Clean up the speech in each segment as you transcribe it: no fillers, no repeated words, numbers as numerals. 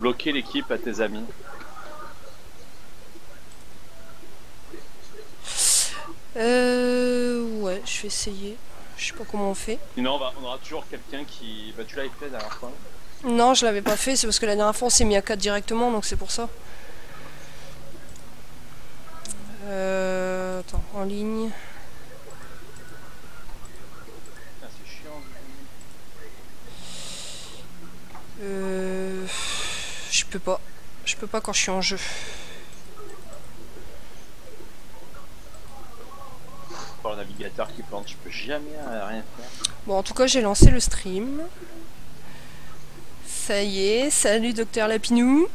bloquer l'équipe à tes amis. Ouais, je vais essayer. Je sais pas comment on fait. Sinon, on aura toujours quelqu'un qui... Bah, tu l'avais fait la dernière fois. Non, je l'avais pas fait, c'est parce que la dernière fois on s'est mis à 4 directement, donc c'est pour ça. Attends, en ligne. Ah, c'est chiant. Je peux pas. Je peux pas quand je suis en jeu. Pour le navigateur qui plante, je peux jamais rien faire. Bon, en tout cas, j'ai lancé le stream. Ça y est, salut Docteur Lapinou.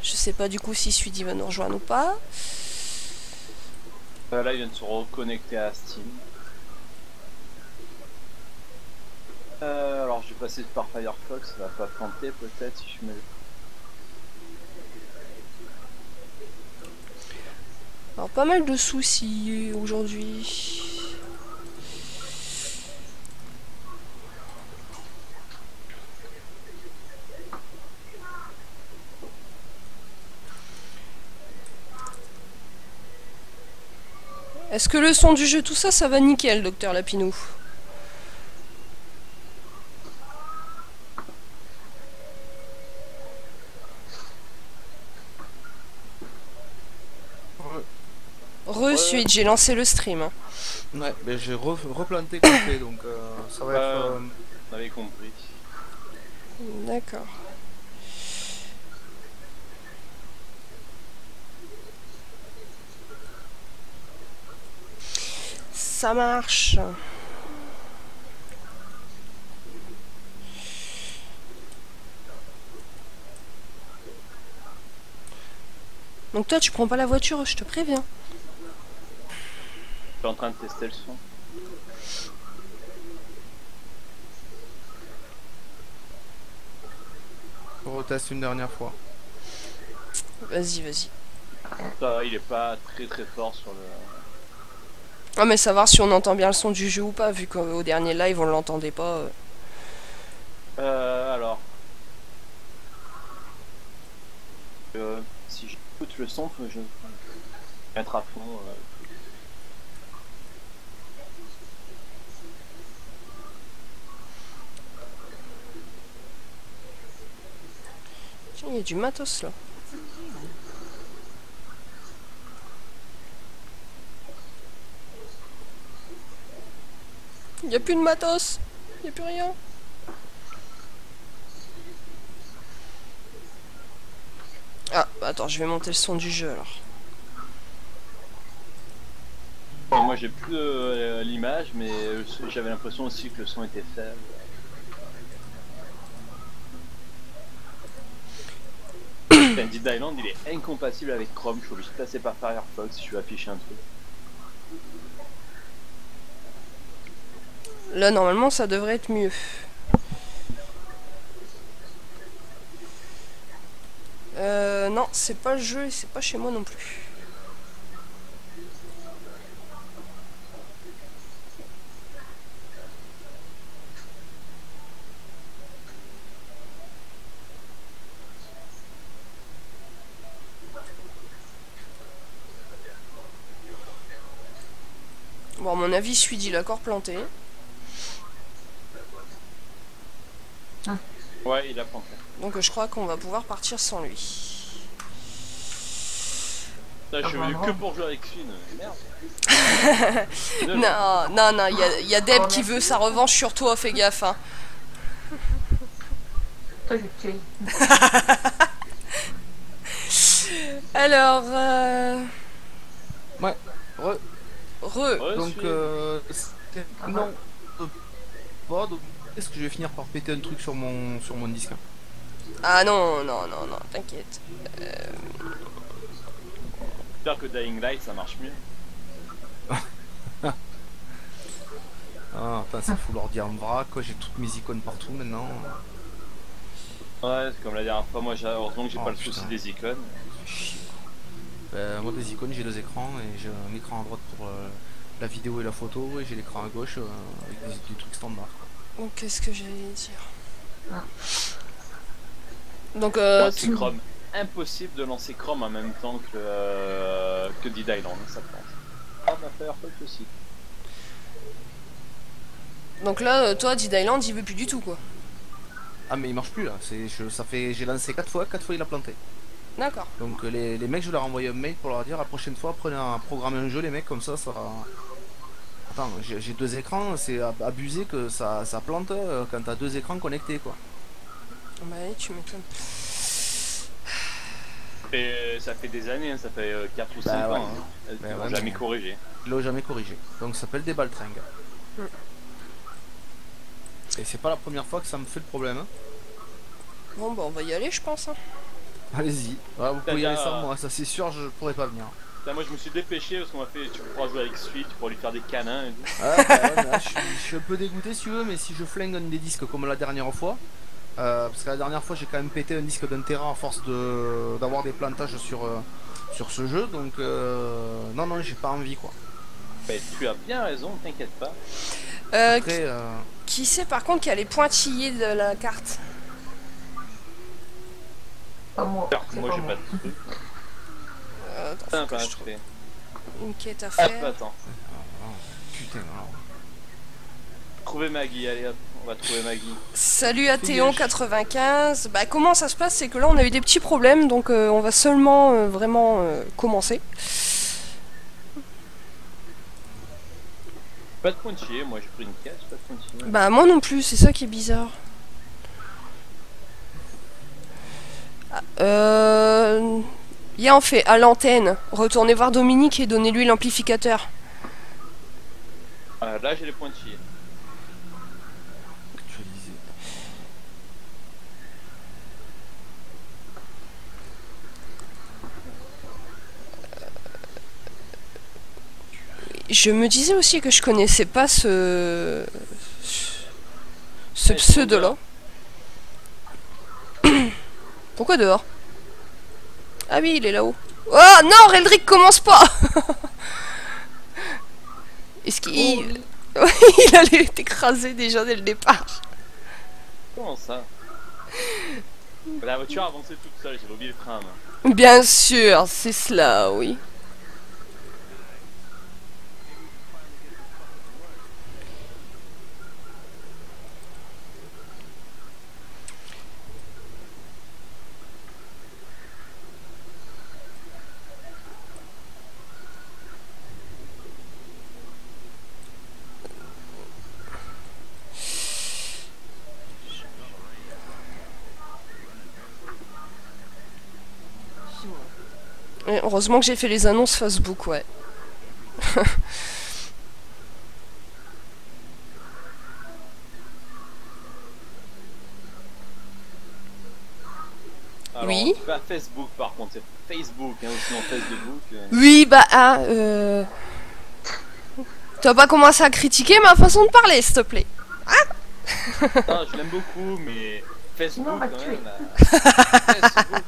Je sais pas du coup si Suidi va nous rejoindre ou pas. Là, il vient de se reconnecter à Steam. Alors, je vais passer par Firefox, ça va pas planter peut-être si je mets... Alors, pas mal de soucis aujourd'hui. Est-ce que le son du jeu, tout ça, ça va nickel, Docteur Lapinou? Re-suite, j'ai lancé le stream. Ouais, mais j'ai replanté complet, donc ça va être... On avait compris. D'accord. Ça marche. Donc toi, tu prends pas la voiture, je te préviens. Je suis en train de tester le son. Je reteste une dernière fois. Vas-y, vas-y. Ça, il est pas très fort sur le... Ah mais savoir si on entend bien le son du jeu ou pas, vu qu'au dernier live on l'entendait pas. Alors... si j'écoute le son, faut que je... mettre à fond... Tiens, il y a du matos là. Il y a plus de matos. Il y a plus rien. Ah, bah attends, je vais monter le son du jeu alors. Bon, moi j'ai plus l'image, mais j'avais l'impression aussi que le son était faible. Dead Island, il est incompatible avec Chrome, je suis obligé de passer par Firefox si je veux afficher un truc. Là normalement ça devrait être mieux. Non, c'est pas le jeu et c'est pas chez moi non plus. Bon, à mon avis, Suidi l'a encore planté. Ah. Ouais, il a planté. Donc je crois qu'on va pouvoir partir sans lui. Là, je suis venu que pour jouer avec Finn, merde. Non, il y a Deb qui veut sa revanche sur toi, fais gaffe. Hein. Toi, je vais te tuer. Alors, Ouais, donc, non, pas, donc, est-ce que je vais finir par péter un truc sur mon disque? Ah non, t'inquiète. J'espère que Dying Light ça marche mieux. Ah, putain, ça fout l'ordi en vrac, quoi, j'ai toutes mes icônes partout maintenant. Ouais, c'est comme la dernière fois, moi heureusement que j'ai pas le souci putain. des icônes. Moi des icônes j'ai 2 écrans et j'ai un écran à droite pour la vidéo et la photo et j'ai l'écran à gauche avec des trucs standards quoi. Donc qu'est-ce que j'allais dire? Donc c'est Chrome. Impossible de lancer Chrome en même temps que Dead Island, ça pense. Ah bah Firefox aussi. Donc là, toi, Dead Island, il veut plus du tout, quoi. Ah mais il marche plus là, j'ai lancé 4 fois il a planté. D'accord. Donc les mecs, je leur ai envoyé un mail pour leur dire la prochaine fois prenez un programme un jeu les mecs, comme ça. Attends, j'ai 2 écrans, c'est abusé que ça plante quand t'as 2 écrans connectés quoi. Bah oui, tu m'étonnes. Et ça fait des années, hein, ça fait 4 ou 5 Bah, ouais. ans, hein. Ils l'ont Ouais, jamais corrigé. Ils l'ont jamais corrigé. Donc ça s'appelle des baltringues. Et c'est pas la première fois que ça me fait le problème. Hein. Bon bah on va y aller je pense. Hein. Allez-y, ouais, vous pouvez y aller sans moi, ça c'est sûr, je pourrais pas venir. Là, moi je me suis dépêché parce qu'on m'a fait tu pourras jouer avec Sweet, tu pourras lui faire des canins et tout. Ah, bah, ouais, là, je suis un peu dégoûté si tu veux, mais si je flingue un des disques comme la dernière fois, parce que la dernière fois j'ai quand même pété un disque d'un Tera à force d'avoir des plantages sur ce jeu, donc non j'ai pas envie quoi. Bah, tu as bien raison, t'inquiète pas. Après, qui sait par contre qui a les pointillés de la carte? Pas moi. Alors que moi j'ai pas de truc. Attends, faut que je trouve une quête à faire. Attends. putain alors. Trouver Maggie, allez hop, on va trouver Maggie. Salut à Théon95. Bah comment ça se passe, c'est que là on a eu des petits problèmes, donc on va seulement vraiment commencer. Pas de pointillés, moi j'ai pris une caisse, pas de pointillés. Bah moi non plus, c'est ça qui est bizarre. Y'a en fait à l'antenne. Retournez voir Dominique et donnez-lui l'amplificateur. Là j'ai les pointillés. Actualiser. Je me disais aussi que je connaissais pas ce pseudo-là. Pourquoi dehors? Ah oui, il est là-haut. Oh non, Reldrick commence pas. Est-ce qu'il... il allait t'écraser déjà dès le départ. Comment ça? La voiture avançait toute seule, j'avais oublié le train. Moi. Bien sûr, c'est cela, oui. Et heureusement que j'ai fait les annonces Facebook, ouais. Alors, oui. Pas Facebook par contre, c'est Facebook, hein, sinon Facebook. Oui, bah tu vas pas commencer à critiquer ma façon de parler, s'il te plaît. Non, je l'aime beaucoup, mais Facebook Non, quand même. Facebook.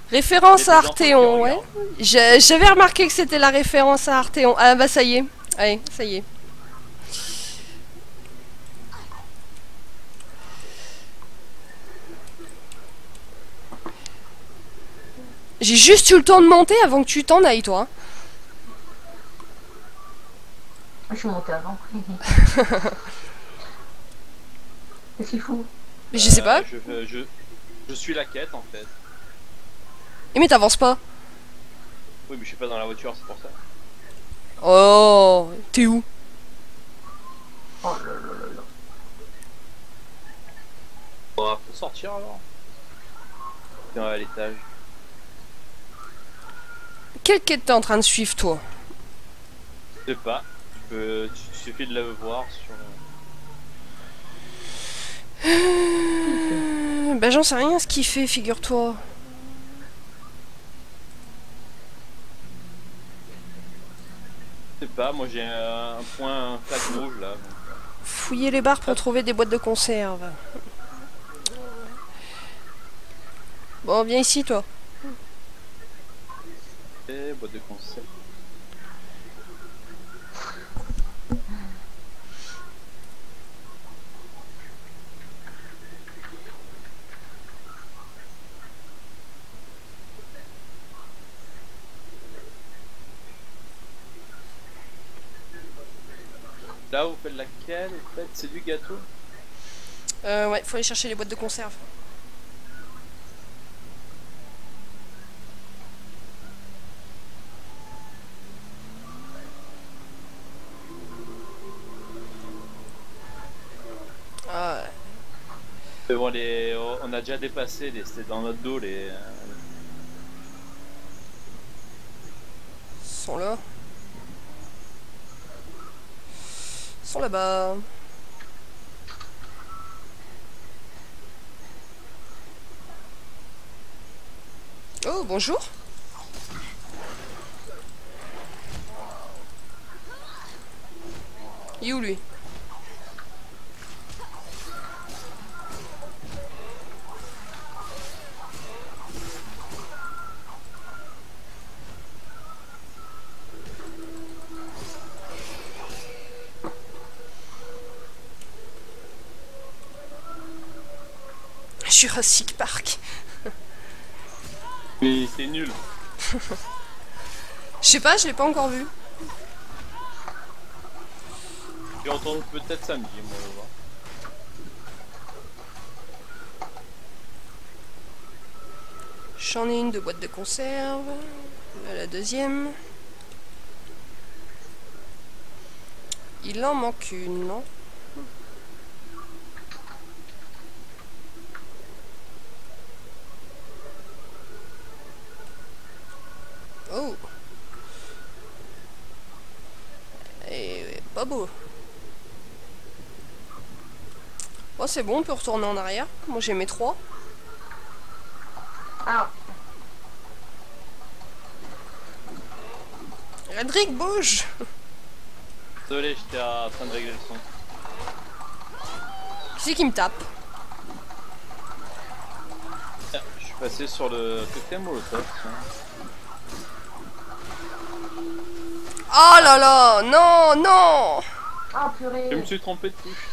Référence à Arthéon, ouais. Regardent. J'avais remarqué que c'était la référence à Arthéon. Ah bah ça y est. Allez, ça y est. J'ai juste eu le temps de monter avant que tu t'en ailles, toi. Je suis monté avant. Qu'est-ce qu'il faut? Mais je sais pas. Je suis la quête en fait. Eh mais t'avances pas. Oui, mais je suis pas dans la voiture, c'est pour ça. Oh, t'es où? Oh là là là là. Bon, faut sortir alors. T'es à l'étage. Quelle quête t'es en train de suivre, toi? Je sais pas. Tu suffit de la voir sur. Bah j'en sais rien ce qu'il fait, figure-toi. Je sais pas, moi j'ai un point, un flash rouge là. Donc... Fouiller les bars pour trouver des boîtes de conserve. Bon, viens ici, toi. Et boîte de concept. Là, vous faites laquelle? Vous faites c'est du gâteau? Ouais, faut aller chercher les boîtes de conserve. Ah ouais. Mais bon, on a déjà dépassé, c'était dans notre dos les. Ils sont là. Ils sont là-bas. Oh, bonjour. Il est où lui? Jurassic Park. Mais c'est nul. Je sais pas, je l'ai pas encore vu. J'ai entendu peut-être samedi, moi, on va voir. J'en ai une de boîte de conserve. Là, la deuxième. Il en manque une, non? Oh. Et pas beau. Bon, c'est bon, on peut retourner en arrière. Moi, j'ai mes 3. Ah, Redrick, bouge! Désolé, j'étais en train de régler le son. Qui c'est qui me tape? Ah, je suis passé sur le cocktail molotov. Tiens. Oh là là! Non, non! ah purée. Je me suis trompé de touche.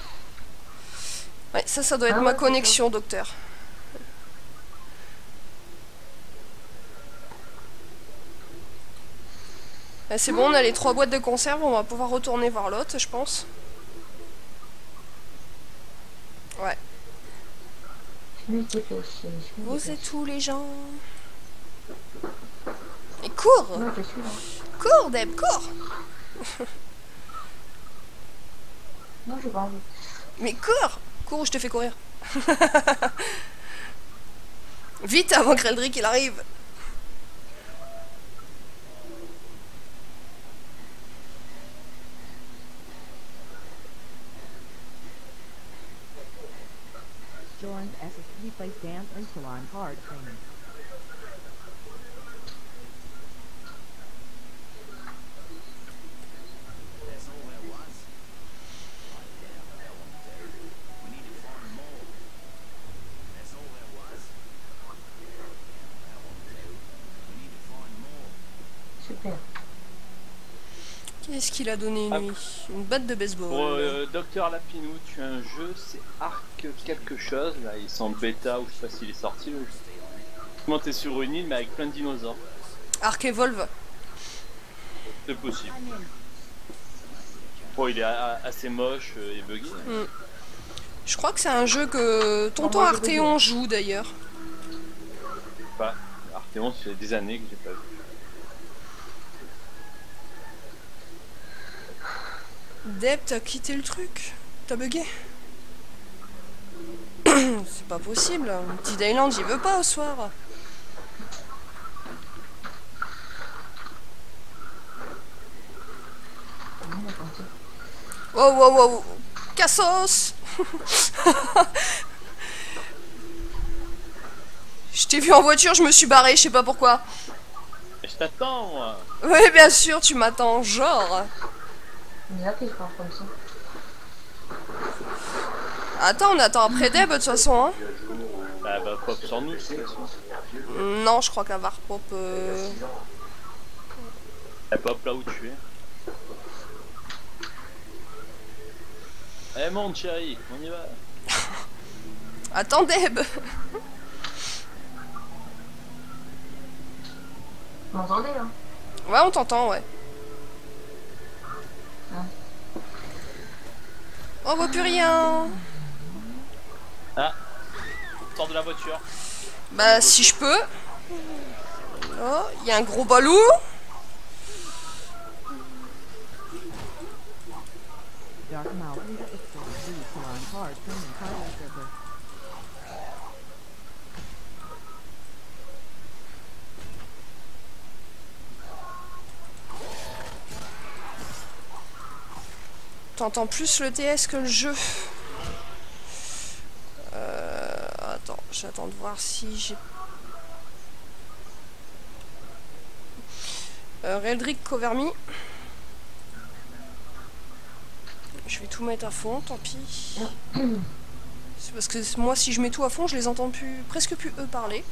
Ouais, ça doit être Ah ma ouais, connexion, docteur. Ah, c'est bon, on a les 3 boîtes de conserve, on va pouvoir retourner voir l'autre, je pense. Ouais. Je me dépêche, je me Vous dépêche. êtes où les gens? Et cours! Non, je suis là. Cours, Deb, cours! Non, j'ai pas envie. Mais cours! Cours ou je te fais courir. Vite avant que Reldrick il arrive. Joined SSP plays dance and salon card training. Super. Qu'est-ce qu'il a donné Ah. lui? Une batte de baseball. Pour Docteur Lapinou, tu as un jeu, c'est Arc quelque chose, là, il est en bêta, ou je sais pas s'il est sorti le jeu. Comment t'es sur une île, mais avec plein de dinosaures. Arc Evolve. C'est possible. Bon, il est assez moche et buggé. Hein. Je crois que c'est un jeu que tonton moi, j'ai Arthéon joue d'ailleurs. Pas. Arthéon, ça fait des années que j'ai pas vu. Deb, t'as quitté le truc? T'as bugué? C'est pas possible. Dead Island, j'y veux pas au soir. Wow, wow, wow. Cassos. Je t'ai vu en voiture, je me suis barré, je sais pas pourquoi. Mais je t'attends, moi. Oui, bien sûr, tu m'attends, genre. Mais là, que je parle comme ça. Attends, on attend après Deb, de toute façon, hein. Bah, bah, pop sur nous, de toute façon. Non, je crois qu'elle va repop. Elle pop là où tu es. Eh, monte, chérie, on y va. Attends, Deb. Vous m'entendez, là? Ouais, on t'entend, ouais. On voit plus rien. Ah, sors de la voiture. Bah si je peux. Oh, il y a un gros balou. Dark Mouth leader escort leads Salon hard training cargo server. T'entends plus le TS que le jeu. Attends, j'attends de voir si j'ai... Reldrick Cover Me. Je vais tout mettre à fond, tant pis. C'est parce que moi, si je mets tout à fond, je les entends plus, presque plus eux parler.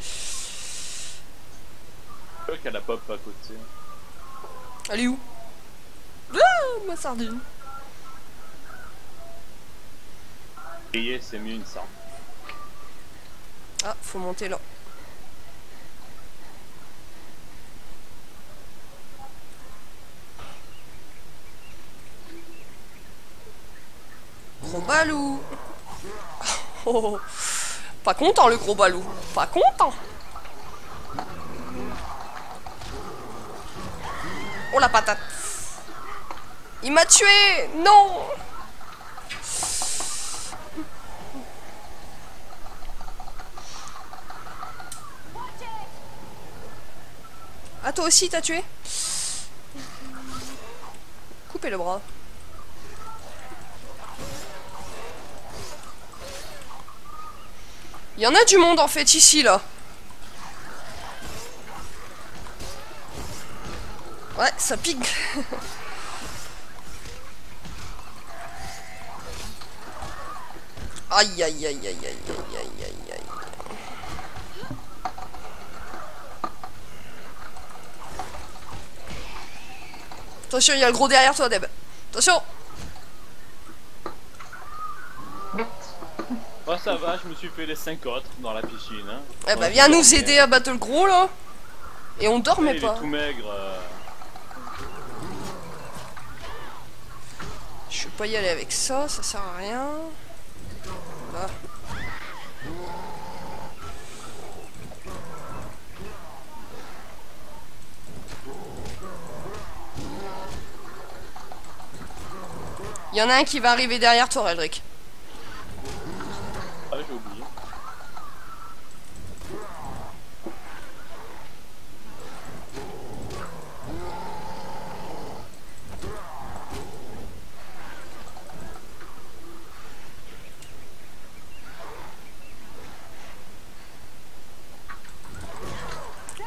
Je crois qu'elle a pop à côté. Elle est où? Ah, ma sardine. Crier, c'est mieux une sarde. Ah, faut monter là. Gros balou. Oh, pas content le gros balou. Pas content. Oh la patate. Il m'a tué. Non. Ah toi aussi t'as tué? Coupez le bras. Il y en a du monde en fait ici là. Ouais, ça pique. Aïe aïe aïe aïe aïe aïe aïe aïe aïe. Attention, il y a le gros derrière toi, Deb. Attention. Oh ça va, je me suis fait les 5 autres dans la piscine. Hein. Eh bah viens nous aider à battre le gros là. Et on dormait Il pas. est tout maigre. Je vais pas y aller avec ça, ça sert à rien. Là. Il y en a un qui va arriver derrière toi, Reldrick. Ah, j'ai oublié.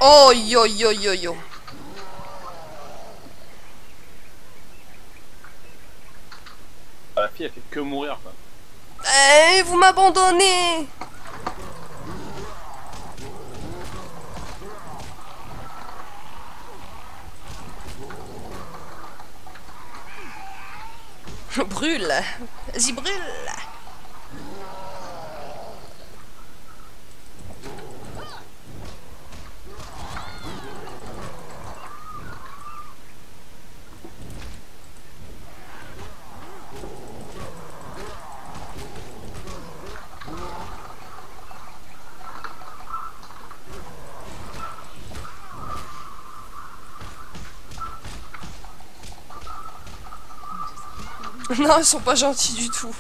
Oh yo yo yo yo. Ah, la fille, elle fait que mourir, quoi. Eh, vous m'abandonnez. Brûle. Vas-y, brûle. Non, ils sont pas gentils du tout.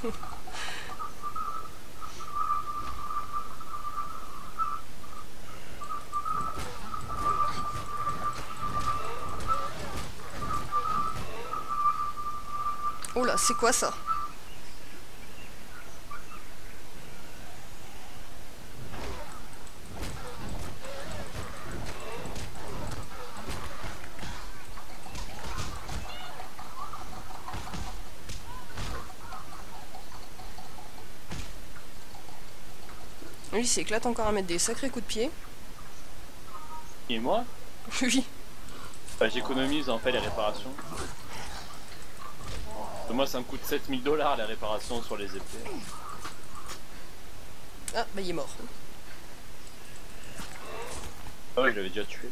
Oh là, c'est quoi ça? Lui, il s'éclate encore à mettre des sacrés coups de pied. Et moi, Oui. bah, j'économise en fait les réparations. Moi, ça me coûte 7000 $ les réparations sur les épées. Ah, bah il est mort. Ah ouais, je l'avais déjà tué.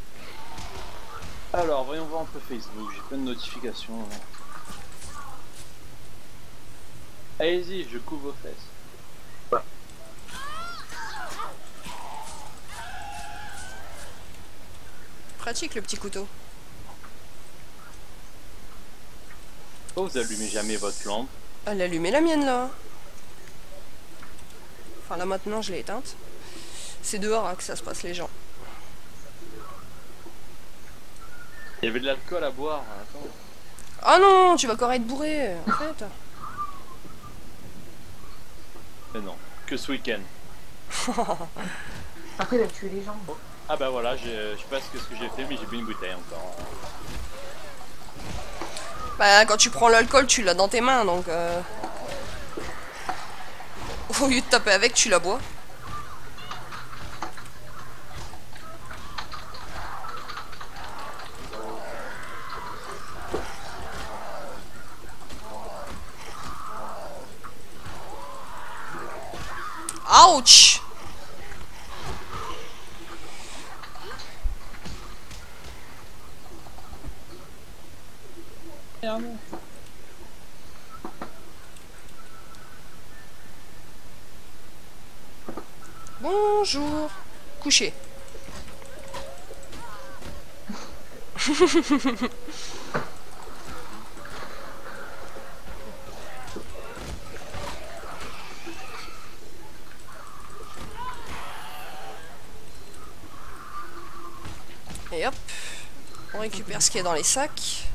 Alors, voyons voir un peu Facebook. J'ai plein de notifications. Là. Allez-y, je couvre vos fesses. Pratique le petit couteau. Pourquoi vous allumez jamais votre lampe? Elle a allumé la mienne là. Enfin là maintenant je l'ai éteinte. C'est dehors hein, que ça se passe les gens. Il y avait de l'alcool à boire, attends. Ah non, tu vas encore être bourré en fait. Mais non, que ce week-end. Après, il a tué les gens. Ah bah voilà, je sais pas ce que j'ai fait, mais j'ai bu une bouteille encore. Bah quand tu prends l'alcool tu l'as dans tes mains donc au lieu de taper avec tu la bois. Ouch! Bonjour. Couché. Et hop, on récupère ce qu'il y a dans les sacs.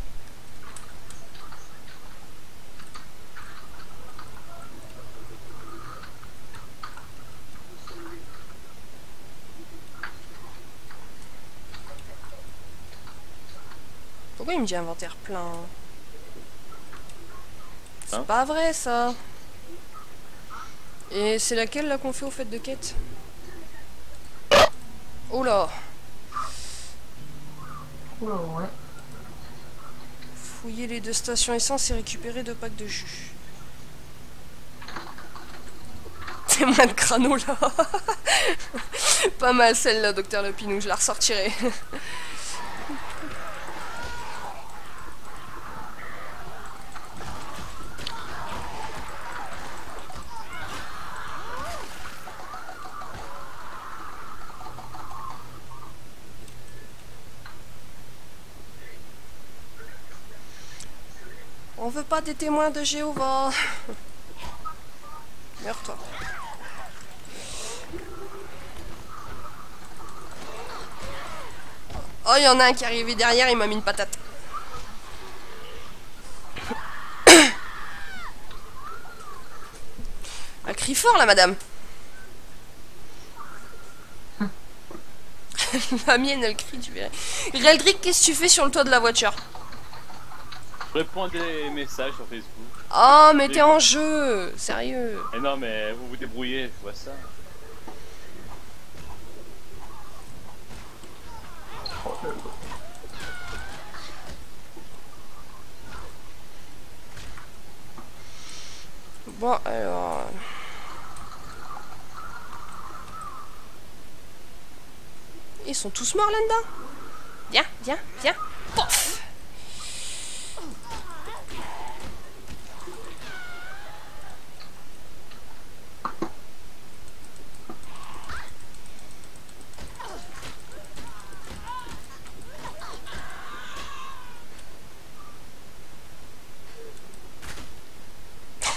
Pourquoi il me dit inventaire plein? C'est Hein? pas vrai ça. Et c'est laquelle là qu'on fait au fait de quête? Oh là. Oula, ouais. Fouiller les 2 stations essence et récupérer 2 packs de jus. C'est moins de crâneau là. Pas mal celle-là, docteur Lepinou, je la ressortirai. On veut pas des témoins de Jéhovah. Meurs-toi. Oh, il y en a un qui est arrivé derrière, il m'a mis une patate. Elle crie fort, la madame. La mienne, elle crie, tu verrais. Reldrick, qu'est-ce que tu fais sur le toit de la voiture? Je réponds à des messages sur Facebook. Oh, mais t'es en jeu. Sérieux. Et non, mais vous vous débrouillez, je vois ça. Bon, alors... Ils sont tous morts là-dedans. Viens, viens, viens. Pof.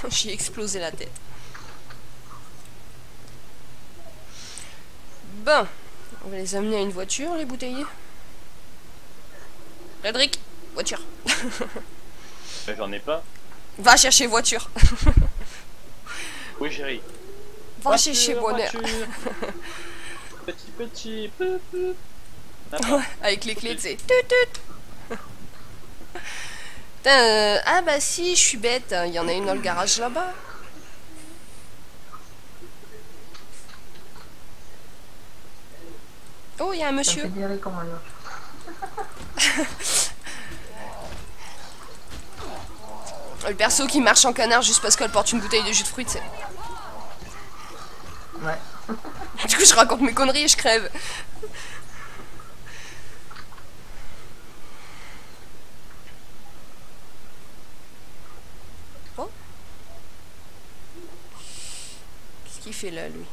J'ai explosé la tête. Bon, on va les amener à une voiture, les bouteilles. Redrick, voiture. Mais j'en ai pas. Va chercher voiture. Oui, chérie. Va chercher bonheur. Voiture. Petit, peu. Ouais, avec les clés, tu sais. Tut, tut. Putain, ah bah si, je suis bête. Il y en a une dans le garage là-bas. Oh, il y a un Ça me monsieur. fait virer comme un autre. Le perso qui marche en canard juste parce qu'elle porte une bouteille de jus de fruits, tu sais. Ouais. Du coup, je raconte mes conneries et je crève. Bon. Qu'est-ce qu'il fait là, lui?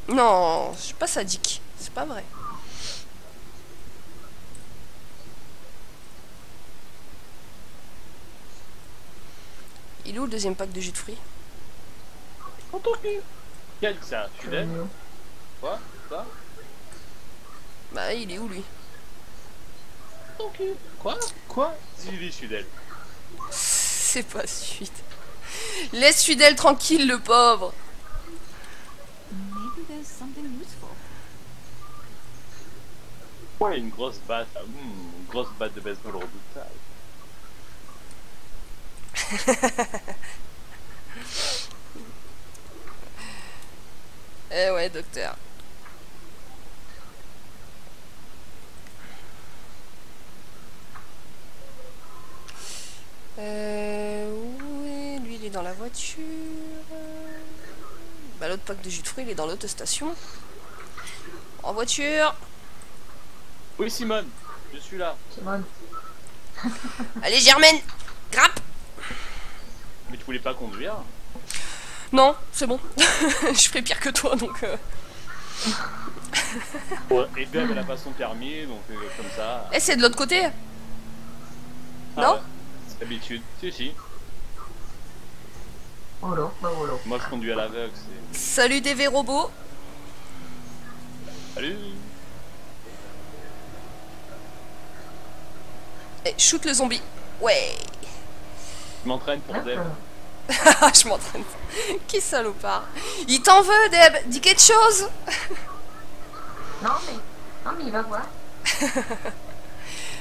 Non, je suis pas sadique. C'est pas vrai. Il est où le deuxième pack de jus de fruits? En ton cul. Quel ça? Tu Fidèle? veux mieux. Quoi? Ça? Bah, il est où, lui? Ton cul. Quoi? Quoi? Il est fidèle. C'est pas suite. Laisse Fidèle tranquille, le pauvre. Maybe there's something useful. Ouais, une grosse batte. Une grosse batte de baseball redoutable. Eh ouais, docteur. Où est... Lui, il est dans la voiture. Bah, l'autre pack de jus de fruits, il est dans l'autre station. En voiture. Oui, Simone, je suis là. Simone. Allez, Germaine. Grappe. Mais tu voulais pas conduire? Non, c'est bon. Je ferai pire que toi, donc... Ouais, et Ben, elle a pas son permis, donc comme ça. Eh, c'est de l'autre côté. Ah non ouais, c'est d'habitude. Si, si. Voilà, bah voilà. Moi, je conduis à l'aveugle, c'est. Salut DV Robot. Salut. Eh, shoot le zombie. Ouais. Je m'entraîne pour Deb. D'accord. Je m'entraîne. Qui salopard. Il t'en veut, Deb. Dis quelque chose. Non mais il va voir.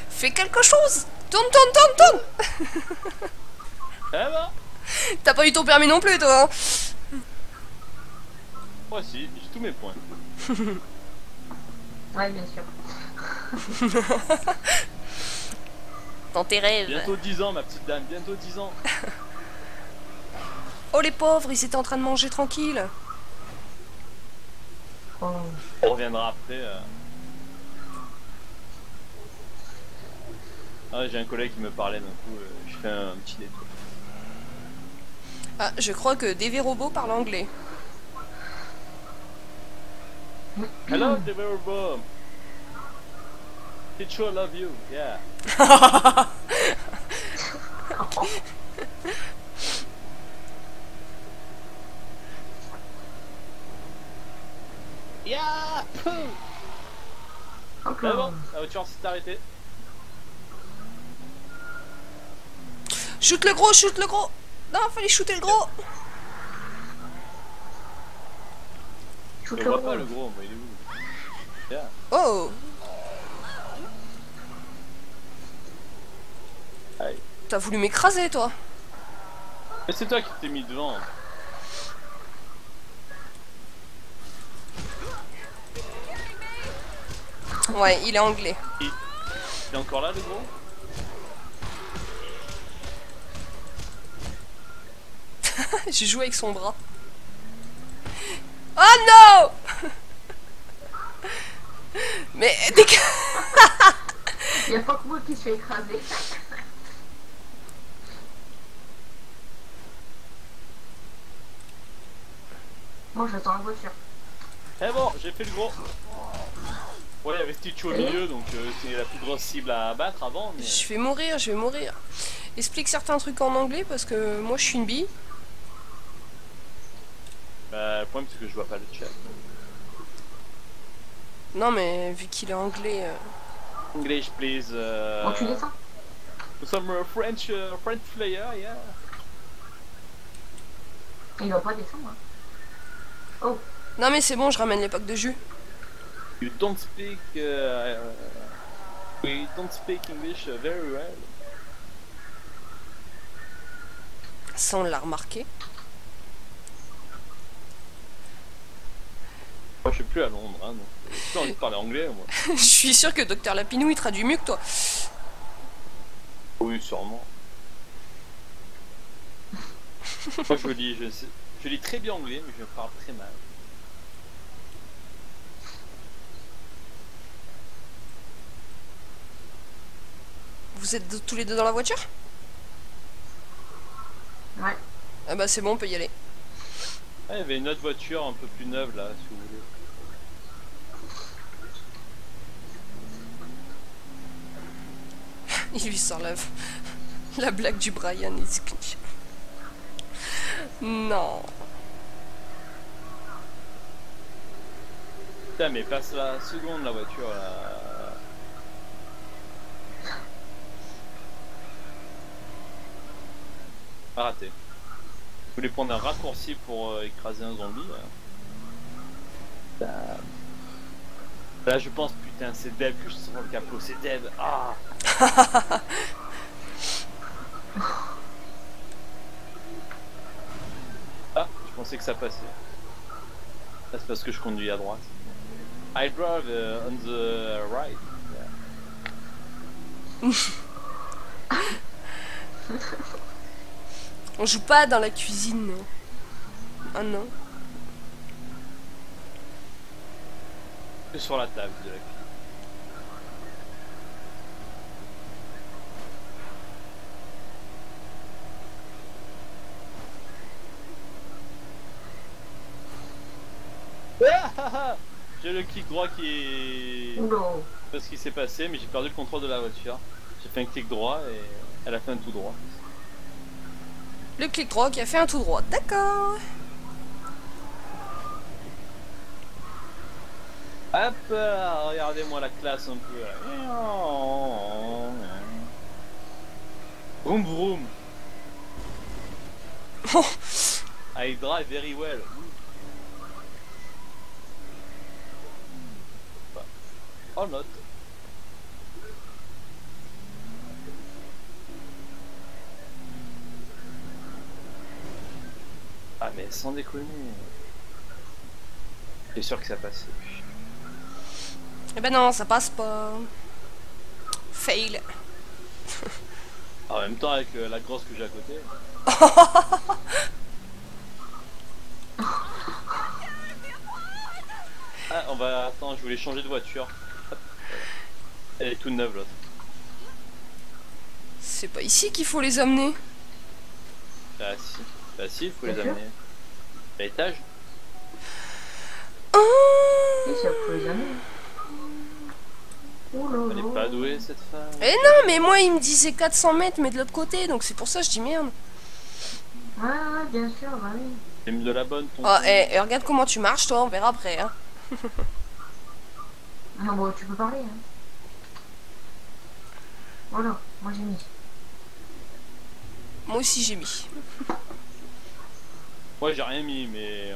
Fais quelque chose. Tourne, tourne, tourne, tourne. Eh ben. T'as pas eu ton permis non plus, toi, hein? Moi, si, j'ai tous mes points. Ouais, bien sûr. Dans tes rêves. Bientôt 10 ans, ma petite dame, bientôt 10 ans. Oh, les pauvres, ils étaient en train de manger tranquille. Oh. On reviendra après. Ah, j'ai un collègue qui me parlait d'un coup, je fais un petit détour. Ah, je crois que DV Robot parle anglais. Hello, the very bomb. Teacher, love you, yeah. Yeah! Pouh! Ok. Ah bon, la voiture s'est arrêtée. Shoot le gros, shoot le gros. Non, fallait shooter le gros. Je Shoot le le vois pas gros. le gros, moi il est où? Yeah. Oh, Aïe. t'as voulu m'écraser, toi. Mais c'est toi qui t'es mis devant. Ouais, il est anglais. Il est encore là le gros? J'ai joué avec son bras. Oh non. Mais Il y a pas que moi qui se fait écraser. Moi j'attends la voiture. Eh bon, j'ai fait le gros. Ouais, il y avait Stitch au milieu, donc c'est la plus grosse cible à abattre avant. Mais... je vais mourir, je vais mourir. Explique certains trucs en anglais parce que moi je suis une bille. Bah, le problème c'est que je vois pas le chat. Non mais vu qu'il est anglais. English, please. Bon, tu descends. Some French player, yeah. Il va pas descendre. Hein. Oh, Non mais c'est bon, je ramène les packs de jus. You don't speak. We don't speak English very well. Ça on l'a remarqué. Moi je suis plus à Londres, hein, donc j'ai plus envie de parler anglais moi. Je suis sûr que Docteur Lapinou il traduit mieux que toi. Oui, sûrement. Moi je lis, je lis très bien anglais, mais je parle très mal. Vous êtes tous les deux dans la voiture? Ouais. Ah bah c'est bon, on peut y aller. Ah, il y avait une autre voiture un peu plus neuve là, si vous voulez. Il lui sort la blague du Brian. Non. Putain, mais passe la seconde la voiture là. Pas raté. Je voulais prendre un raccourci pour écraser un zombie. Là. Là je pense, putain, c'est Deb que je sens le capot, c'est Deb. Ah. Ah, je pensais que ça passait. Là, c'est parce que je conduis à droite. I drive on the right. On joue pas dans la cuisine. Ah non. Que sur la table de la cuisine. J'ai le clic droit qui est... Oula. Je sais pas ce qui s'est passé, mais j'ai perdu le contrôle de la voiture. J'ai fait un clic droit et elle a fait un tout droit. Le clic droit qui a fait un tout droit. D'accord. Hop là, regardez-moi la classe un peu. Vroom vroom. I drive very well. Oh not. Ah mais sans déconner. T'es sûr que ça passe? Eh ben non, ça passe pas. Fail. En même temps avec la grosse que j'ai à côté. Ah on va... Attends, je voulais changer de voiture. Hop. Elle est toute neuve l'autre. C'est pas ici qu'il faut les amener. Ah si. Bah si, il faut les Bien sûr. amener. À l'étage. Et ça peut les amener. Oula. Elle est pas douée cette femme. Eh non, mais moi il me disait 400 mètres, mais de l'autre côté, donc c'est pour ça que je dis merde. Ouais, ouais, bien sûr, bah oui. T'es mis de la bonne ton. Oh, et regarde comment tu marches, toi, on verra après. Hein. Ah bon, tu peux parler, hein. Voilà, moi j'ai mis. Moi aussi j'ai mis. Moi j'ai rien mis mais...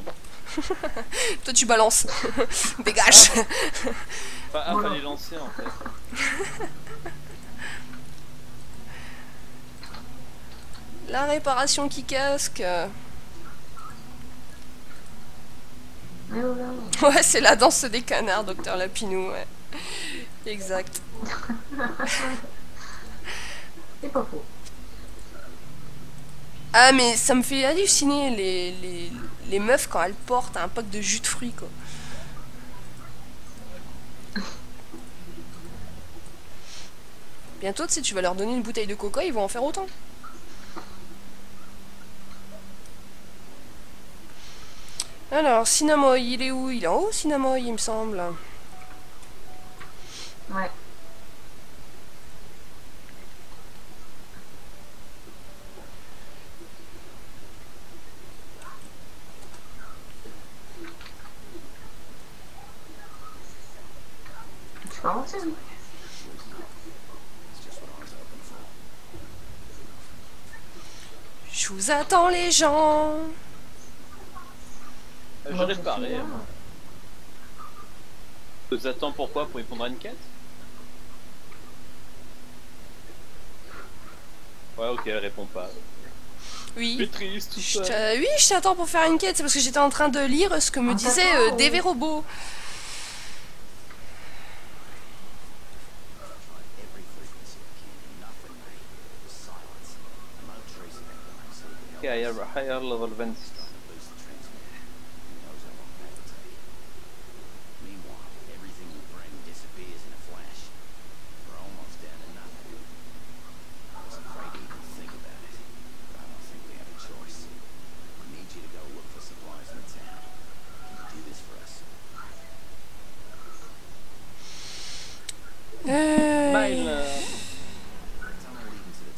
Toi tu balances. Dégage. Ah, Voilà. fallait lancer en fait. La réparation qui casque. Mais voilà. Ouais, c'est la danse des canards, docteur Lapinou, ouais. Exact. C'est pas faux. Ah, mais ça me fait halluciner les meufs quand elles portent un pack de jus de fruits, quoi. Bientôt, tu sais, tu vas leur donner une bouteille de coca, ils vont en faire autant. Alors, Cinnamon, il est où? Il est en haut, Cinnamon, il me semble. Ouais. Tu peux avancer, oui. Je vous attends, les gens. Je Moi, réparais. suis là. Moi. Je vous attends pourquoi? Pour répondre à une quête? Ouais ok, elle répond pas. Oui. Je suis triste tout ça. Oui, je t'attends pour faire une quête. C'est parce que j'étais en train de lire ce que me Ah, disait d'accord. DV Robot. Okay, I have a higher level than...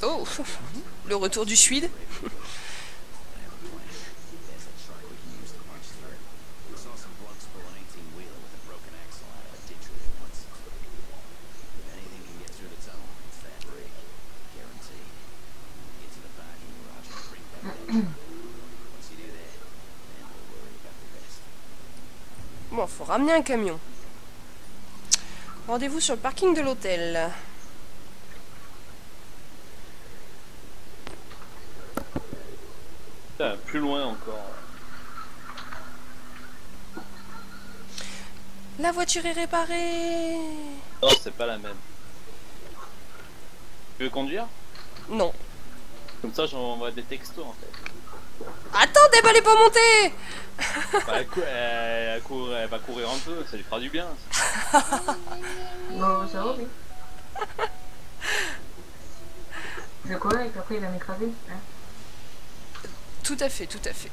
Oh, le retour du Suède. Bon, faut ramener un camion. Rendez-vous sur le parking de l'hôtel. Putain, plus loin encore. La voiture est réparée. Non, c'est pas la même. Tu veux conduire? Non. Comme ça, j'envoie des textos en fait. Attendez, elle est pas montée. Bah, elle va courir un peu, ça lui fera du bien. Bon, ça va, oui. Je courais et puis après il va m'écraser. Hein. Tout à fait, tout à fait.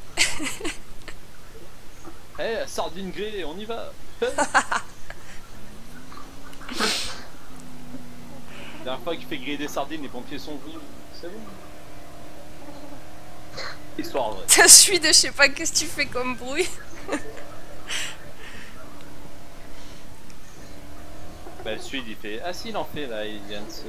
Eh, sardine grillée, on y va. La dernière fois qu'il fait griller des sardines, les pompiers sont venus. C'est bon. Histoire vraie. Ta suite, je sais pas qu'est-ce que tu fais comme bruit. Bah, le Suède il fait. Ah, si, il en fait là, il vient de se.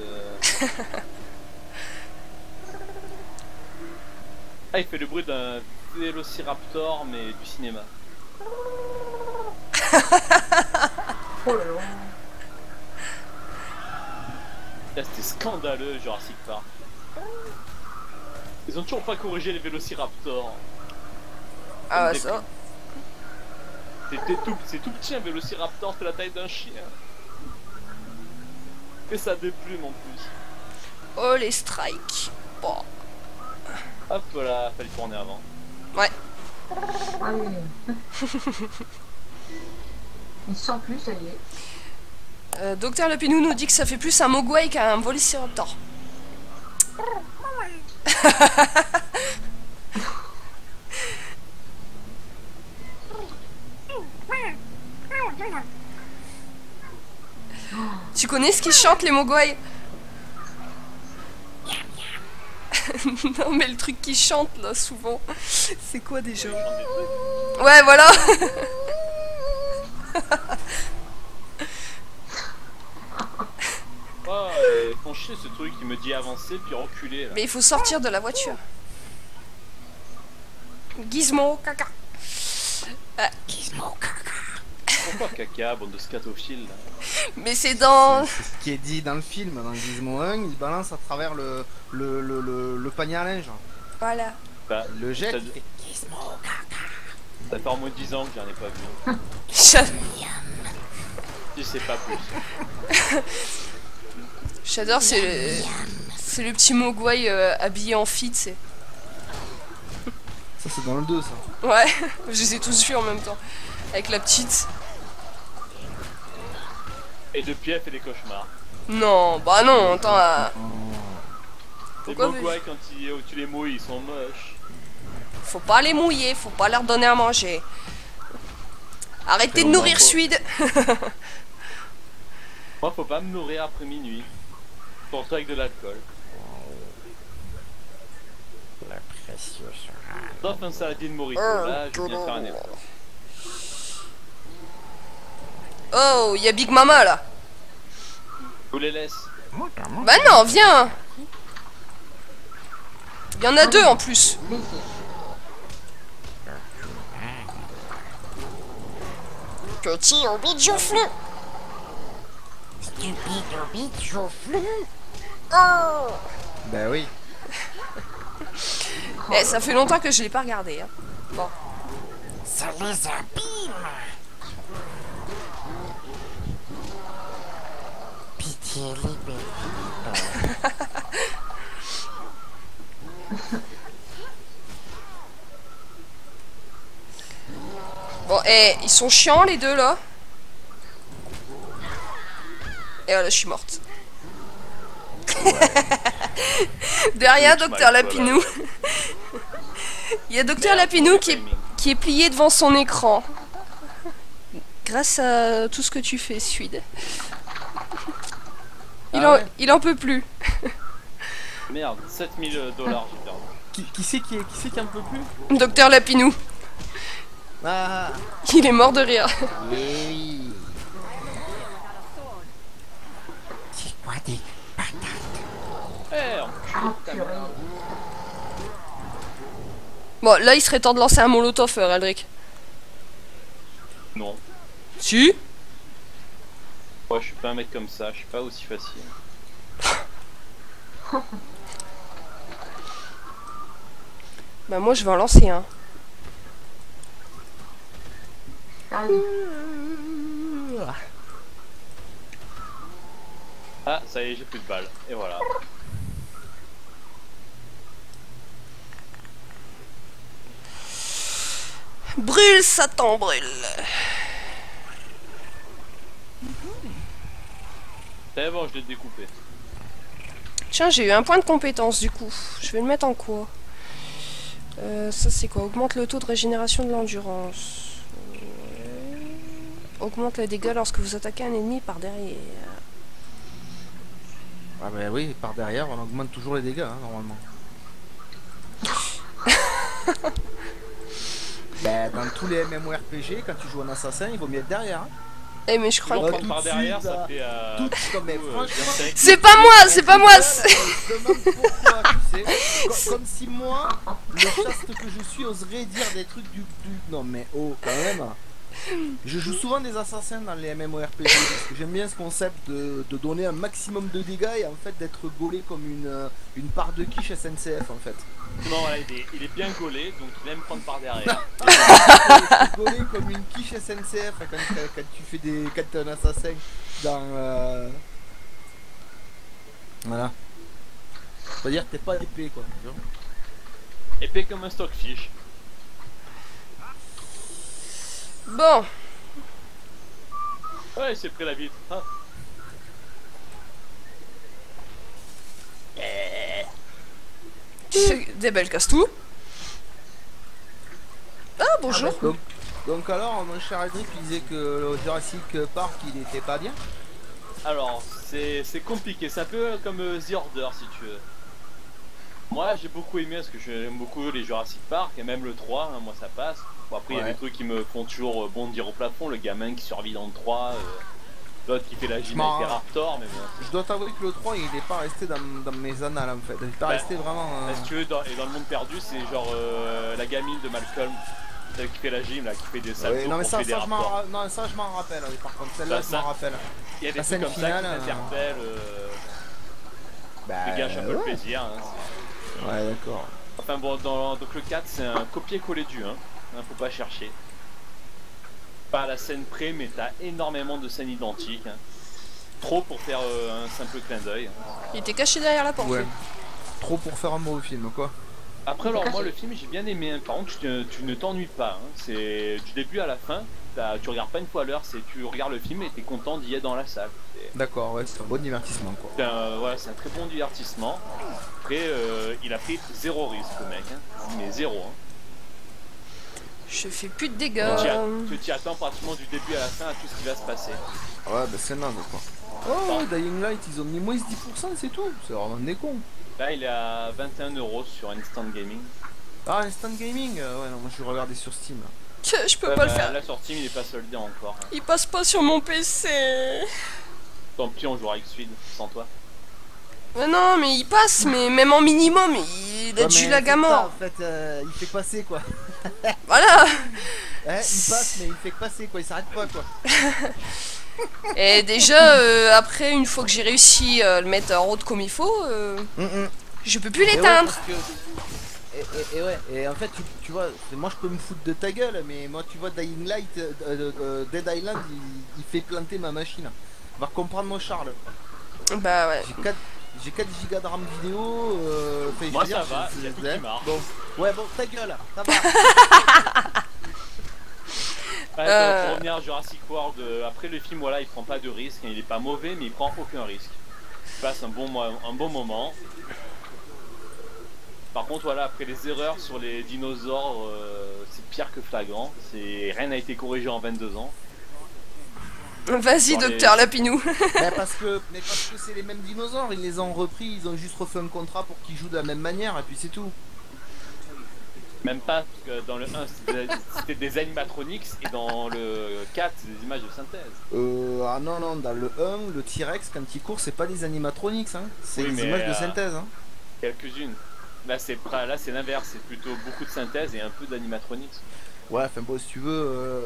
Ah, il fait le bruit d'un vélociraptor, mais du cinéma. Oh là là. Là, c'était scandaleux, Jurassic Park. Ils ont toujours pas corrigé les vélociraptors. Ah, ça. C'est tout petit un vélociraptor, c'est la taille d'un chien. Et ça déplume en plus. Oh, les strikes. Bon. Hop là, fallait tourner avant. Ouais. Ah oui. Il sent plus, ça y est. Docteur Lapinou nous dit que ça fait plus un mogwai qu'un vélociraptor. Tu connais ce qu'ils chantent les mogwai? Non mais le truc qu'ils chantent là souvent, c'est quoi déjà? Ouais voilà. Oh, ils font chier ce truc, il me dit avancer puis reculer là. Mais il faut sortir de la voiture. Gizmo caca. Gizmo caca. Pourquoi caca, bande de scatophiles là? Mais c'est dans... C'est ce qui est dit dans le film, dans Gizmo 1, il balance à travers le panier à linge. Voilà. Bah, Le jet, ça, il fait Gizmo caca. ça fait au moins 10 ans que j'en ai pas vu. Si c'est pas plus. J'adore, c'est le petit mogwai habillé en fille, tu sais. Ça c'est dans le 2 ça. Ouais, je les ai tous vus en même temps. Avec la petite. Et depuis elle fait des cauchemars. Non, bah non, attends. Les Pourquoi mogwai quand tu les mouilles, ils sont moches. Faut pas les mouiller, faut pas leur donner à manger. Arrêtez de nourrir Suède. Moi faut pas me nourrir après minuit. Surtout avec de l'alcool. La précieuse. Sauf un saladine morito, là je viens faire un effort. Oh, y a Big Mama là. Je vous les laisse. Bah non, viens. Il y en a deux en plus. Petit hobbit joufflu. Stupide hobbit joufflu. Oh. Bah oui. Eh, ça fait longtemps que je l'ai pas regardé. Hein. Bon. Ça les abîme. Pitié, libère. Bon, eh, ils sont chiants les deux là. Et voilà, je suis morte. Derrière Docteur Lapinou. Il y a Docteur Lapinou qui est plié devant son écran. Grâce à tout ce que tu fais, Suède. Il en peut plus. Merde, 7000 $, j'ai perdu. Qui c'est qui en peut plus? Docteur Lapinou. Ah. Il est mort de rire. Oui. C'est quoi des patates? Eh, Ah, purée. Bon, là, il serait temps de lancer un molotov, Aldric. non. Si. Ouais, je suis pas un mec comme ça, je suis pas aussi facile. Bah, moi, je vais en lancer un. Allez. Ah, ça y est, j'ai plus de balles. Et voilà. Brûle, Satan, brûle. C'est bon, je l'ai découpé. Tiens, j'ai eu un point de compétence, du coup. Je vais le mettre en quoi? Ça, c'est quoi? Augmente le taux de régénération de l'endurance. Augmente les dégâts lorsque vous attaquez un ennemi par derrière. Ah bah oui, par derrière, on augmente toujours les dégâts, hein, normalement. Bah, dans tous les MMORPG, quand tu joues en assassin, il vaut mieux être derrière. Hein. Eh, mais je crois Toujours que... prendre par derrière, ça fait... mais franchement... C'est pas moi, c'est pas moi. Je me demande pourquoi, tu sais. Comme si moi, le chaste que je suis, oserais dire des trucs du... Non mais oh, quand même. Je joue souvent des assassins dans les MMORPG parce que j'aime bien ce concept de donner un maximum de dégâts et en fait d'être gaulé comme une part de quiche SNCF en fait. Non, voilà, il est bien gaulé, donc il aime prendre par derrière. Gaulé comme une quiche SNCF quand tu fais des... quand t'es un assassin dans... Voilà. C'est-à-dire que t'es pas épais quoi. Tu vois. Épais comme un stockfish. Bon. Ouais, c'est pris la vitre. Ah. Des belles casse-tout. Ah, bonjour. Donc alors, mon cher Aldric, tu disais que le Jurassic Park, il était pas bien. Alors, c'est compliqué, c'est un peu comme The Order si tu veux. Moi j'ai beaucoup aimé parce que j'aime beaucoup les Jurassic Park et même le 3, hein, moi ça passe. Bon, après il y a des trucs qui me font toujours bondir au plafond, le gamin qui survit dans le 3, l'autre qui fait la gym avec les Raptors, mais bon. Je dois t'avouer que le 3 il est pas resté dans mes annales en fait, il est pas resté vraiment... Si tu veux, et dans le monde perdu c'est genre la gamine de Malcolm, celle qui fait la gym là, qui fait des saltos, non mais ça, fait des Raptors. non, ça je m'en rappelle, oui, par contre celle-là je m'en rappelle. Il y a des La trucs scène comme finale, ça qui m'interpellent, bah, qui gâchent un peu le plaisir. Hein, ouais d'accord. enfin bon, donc le 4 c'est un copier-coller du 1, hein, faut pas chercher. Pas à la scène près, mais t'as énormément de scènes identiques. Hein. Trop pour faire un simple clin d'œil. Il était caché derrière la porte. Ouais. Trop pour faire un mauvais film quoi. Après alors moi le film j'ai bien aimé, hein. Par contre tu ne t'ennuies pas, hein. C'est du début à la fin, tu regardes pas une fois l'heure, c'est tu regardes le film et t'es content d'y être dans la salle. D'accord, ouais, c'est un bon divertissement quoi. Voilà, c'est un très bon divertissement. Après il a pris zéro risque le mec, hein. Mais zéro. Hein. Je fais plus de dégâts. Tu t'y attends pratiquement du début à la fin à tout ce qui va se passer. Ouais bah c'est naze quoi. Oh Dying Light ils ont mis moins 10% c'est tout, c'est vraiment des cons. Là il est à 21 € sur Instant Gaming. Ah Instant Gaming, ouais non moi je vais regarder sur Steam. Je peux pas le faire. Là sur Steam il est pas soldé encore. Hein. Il passe pas sur mon PC. Tant pis on jouera avec Suid sans toi. Non mais il passe, mais même en minimum, il a du lag à mort. En fait il fait passer quoi. Voilà. Il passe mais il fait passer quoi, il s'arrête pas quoi. Et déjà après une fois que j'ai réussi à le mettre en route comme il faut, je peux plus l'éteindre. Et ouais, et en fait tu vois, moi je peux me foutre de ta gueule, mais moi tu vois Dying Light, Dead Island il fait planter ma machine. Va comprendre mon Charles. Bah ouais. J'ai 4 gigas de RAM vidéo, moi ça va, il y a tout qui marche. Bon. Ouais bon ta gueule, ça va. Ouais, pour revenir à Jurassic World, après le film voilà il prend pas de risque, il est pas mauvais mais il prend aucun risque. Il passe un bon moment. Par contre voilà après les erreurs sur les dinosaures c'est pire que flagrant, rien n'a été corrigé en 22 ans. Vas-y, Dans les- docteur Lapinou. Mais parce que c'est les mêmes dinosaures, ils les ont repris, ils ont juste refait un contrat pour qu'ils jouent de la même manière et puis c'est tout. Même pas, parce que dans le 1 c'était des animatronics et dans le 4 c'est des images de synthèse. Ah non, non, dans le 1, le T-Rex quand il court, c'est pas des animatronics, hein. C'est Oui, des mais, images de synthèse. Hein. Quelques-unes. Là c'est l'inverse, c'est plutôt beaucoup de synthèse et un peu d'animatronics. Ouais, enfin bon, si tu veux,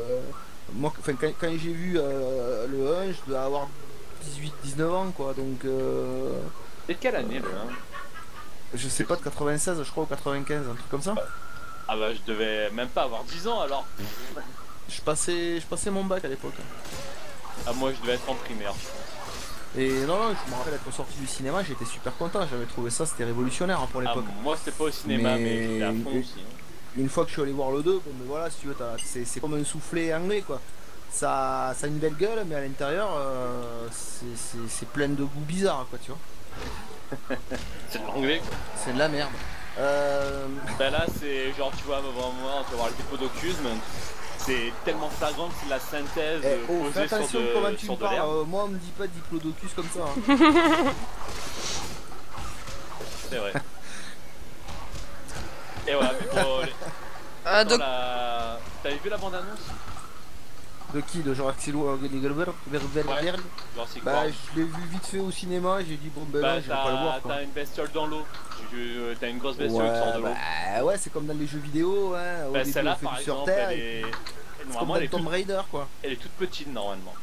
moi quand j'ai vu le 1, je devais avoir 18-19 ans quoi, donc C'est de quelle année le 1? je sais pas, de 96 je crois ou 95, un truc comme ça. Ah bah je devais même pas avoir 10 ans alors. Je passais mon bac à l'époque. Ah moi je devais être en primaire je pense. Et non, non, je me rappelle être sorti du cinéma, j'étais super content, j'avais trouvé ça, c'était révolutionnaire hein, pour Ah, l'époque. moi c'était pas au cinéma mais j'étais à fond aussi. Hein. Une fois que je suis allé voir le 2, bon mais voilà, si tu veux, c'est comme un soufflet anglais quoi. Ça a une belle gueule, mais à l'intérieur, c'est plein de goûts bizarres quoi, tu vois. C'est de l'anglais quoi. C'est de la merde. Bah là c'est genre tu vois vraiment tu vas voir le diplodocus, c'est tellement flagrant que c'est de la synthèse fais posée attention sur comment de, tu sur me de l'herbe. parles, moi on me dit pas diplodocus comme ça. Hein. C'est vrai. Et voilà, mais pour les... Ah, dans la... T'avais vu la bande-annonce? De qui? De Jurassic World Ouais. Genre c'est Bah quoi? je l'ai vu vite fait au cinéma, j'ai dit bon ben Bah là je vais pas le voir quoi. t'as une bestiole dans l'eau. T'as une grosse bestiole qui sort de l'eau. Bah ouais, c'est comme dans les jeux vidéo, hein. Au Bah début, celle-là on fait par du sur exemple Terre, elle et est... c'est Normalement comme elle est, dans Tomb toute... Raider quoi. elle est toute petite normalement.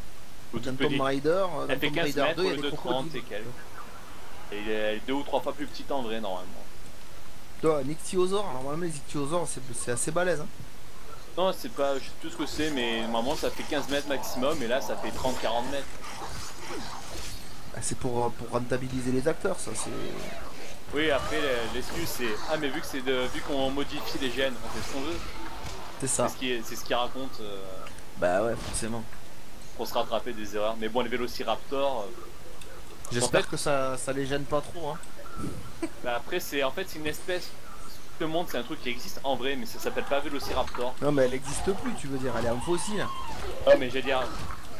Ou Dans toute Tomb petite. Raider, dans Elle fait Tomb 15 Raider mètres 2, au il y a lieu des de 30 crocodiles. et quelques. Et il est 2 ou 3 fois plus petite en vrai normalement. Toi, un ichthyosaure, normalement les ichthyosaures c'est assez balèze. Hein. Non c'est pas, je sais plus ce que c'est mais normalement ça fait 15 mètres maximum et là ça fait 30-40 mètres. Bah, c'est pour rentabiliser les acteurs, ça c'est. Oui après l'excuse c'est ah mais vu que vu qu'on modifie les gènes on fait ce qu'on veut. C'est ça. C'est ce qu'il raconte Bah ouais, forcément. pour se rattraper des erreurs. Mais bon les vélociraptors J'espère en fait- que ça les gêne pas trop. Hein. bah, après c'est une espèce. Le monde c'est un truc qui existe en vrai mais ça s'appelle pas vélociraptor. Non mais elle existe plus, tu veux dire, elle est en fossile. Ah mais j'allais dire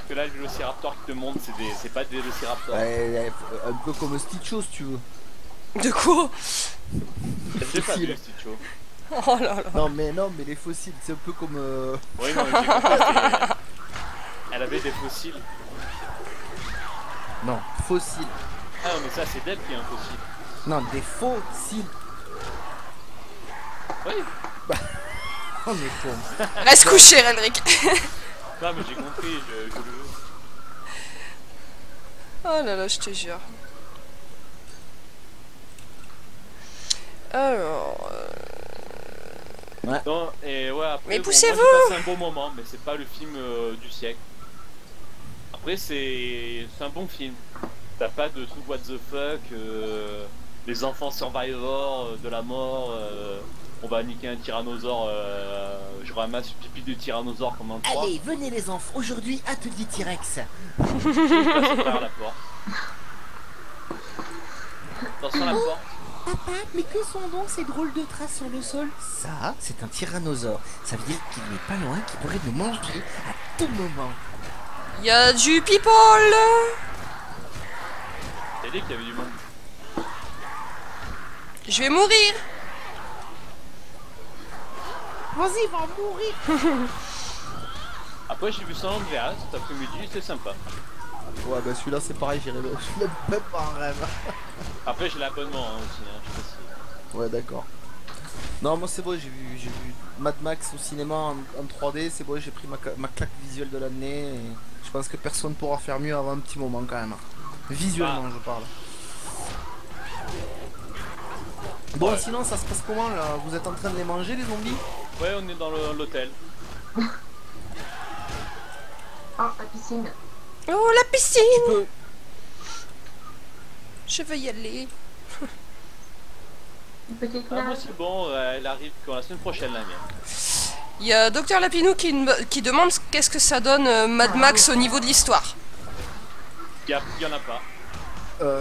que là le vélociraptor qui te montre c'est pas des vélociraptors. Un peu comme Stitcho si tu veux. De quoi? J'ai pas vu fossile. Stitcho. Oh là là. Non mais les fossiles, c'est un peu comme. Oui non mais j'ai compris, elle avait des fossiles. Non, fossiles. Ah non mais ça c'est Deb qui est un fossile. Non, des fossiles. Oui. On est con. Reste couché, Elric. Non mais j'ai compris, je le veux. Oh là là, je te jure. Alors... Non, et ouais, après, Mais bon, poussez-vous! moi, j'ai passé un bon moment, mais c'est pas le film du siècle. Après, c'est un bon film. T'as pas de truc what the fuck, les enfants survivors, de la mort, on va niquer un tyrannosaure, je ramasse pipi de tyrannosaure comme un 3. Allez, venez les enfants, aujourd'hui atelier T-Rex. Je passe par la porte. Attention à la porte. Papa, mais que sont donc ces drôles de traces sur le sol? Ça, c'est un tyrannosaure. Ça veut dire qu'il n'est pas loin, qu'il pourrait nous manger à tout moment. Il y a du people. T'as dit qu'il y avait du monde. Je vais mourir. Vas-y, va mourir. Après, j'ai vu ça en Andreas cet après-midi, c'était sympa. Ouais, bah celui-là c'est pareil, j'irai le. Je même pas en rêve. Après, j'ai l'abonnement hein, aussi, hein, je sais pas si... Ouais, d'accord. Non, moi c'est bon, j'ai vu Mad Max au cinéma en 3D, c'est bon, j'ai pris ma claque visuelle de l'année et je pense que personne pourra faire mieux avant un petit moment quand même. Visuellement, je parle. Bon, Ouais. sinon ça se passe comment là? Vous êtes en train de les manger les zombies? Ouais, on est dans l'hôtel. Oh, la piscine. Oh, la piscine. Tu peux. Je veux y aller. Une petite Ah, moi nage. c'est bon, elle arrive quand la semaine prochaine la mienne. Il y a Docteur Lapinou qui demande qu'est-ce que ça donne Mad Max au niveau de l'histoire. Il y en a pas.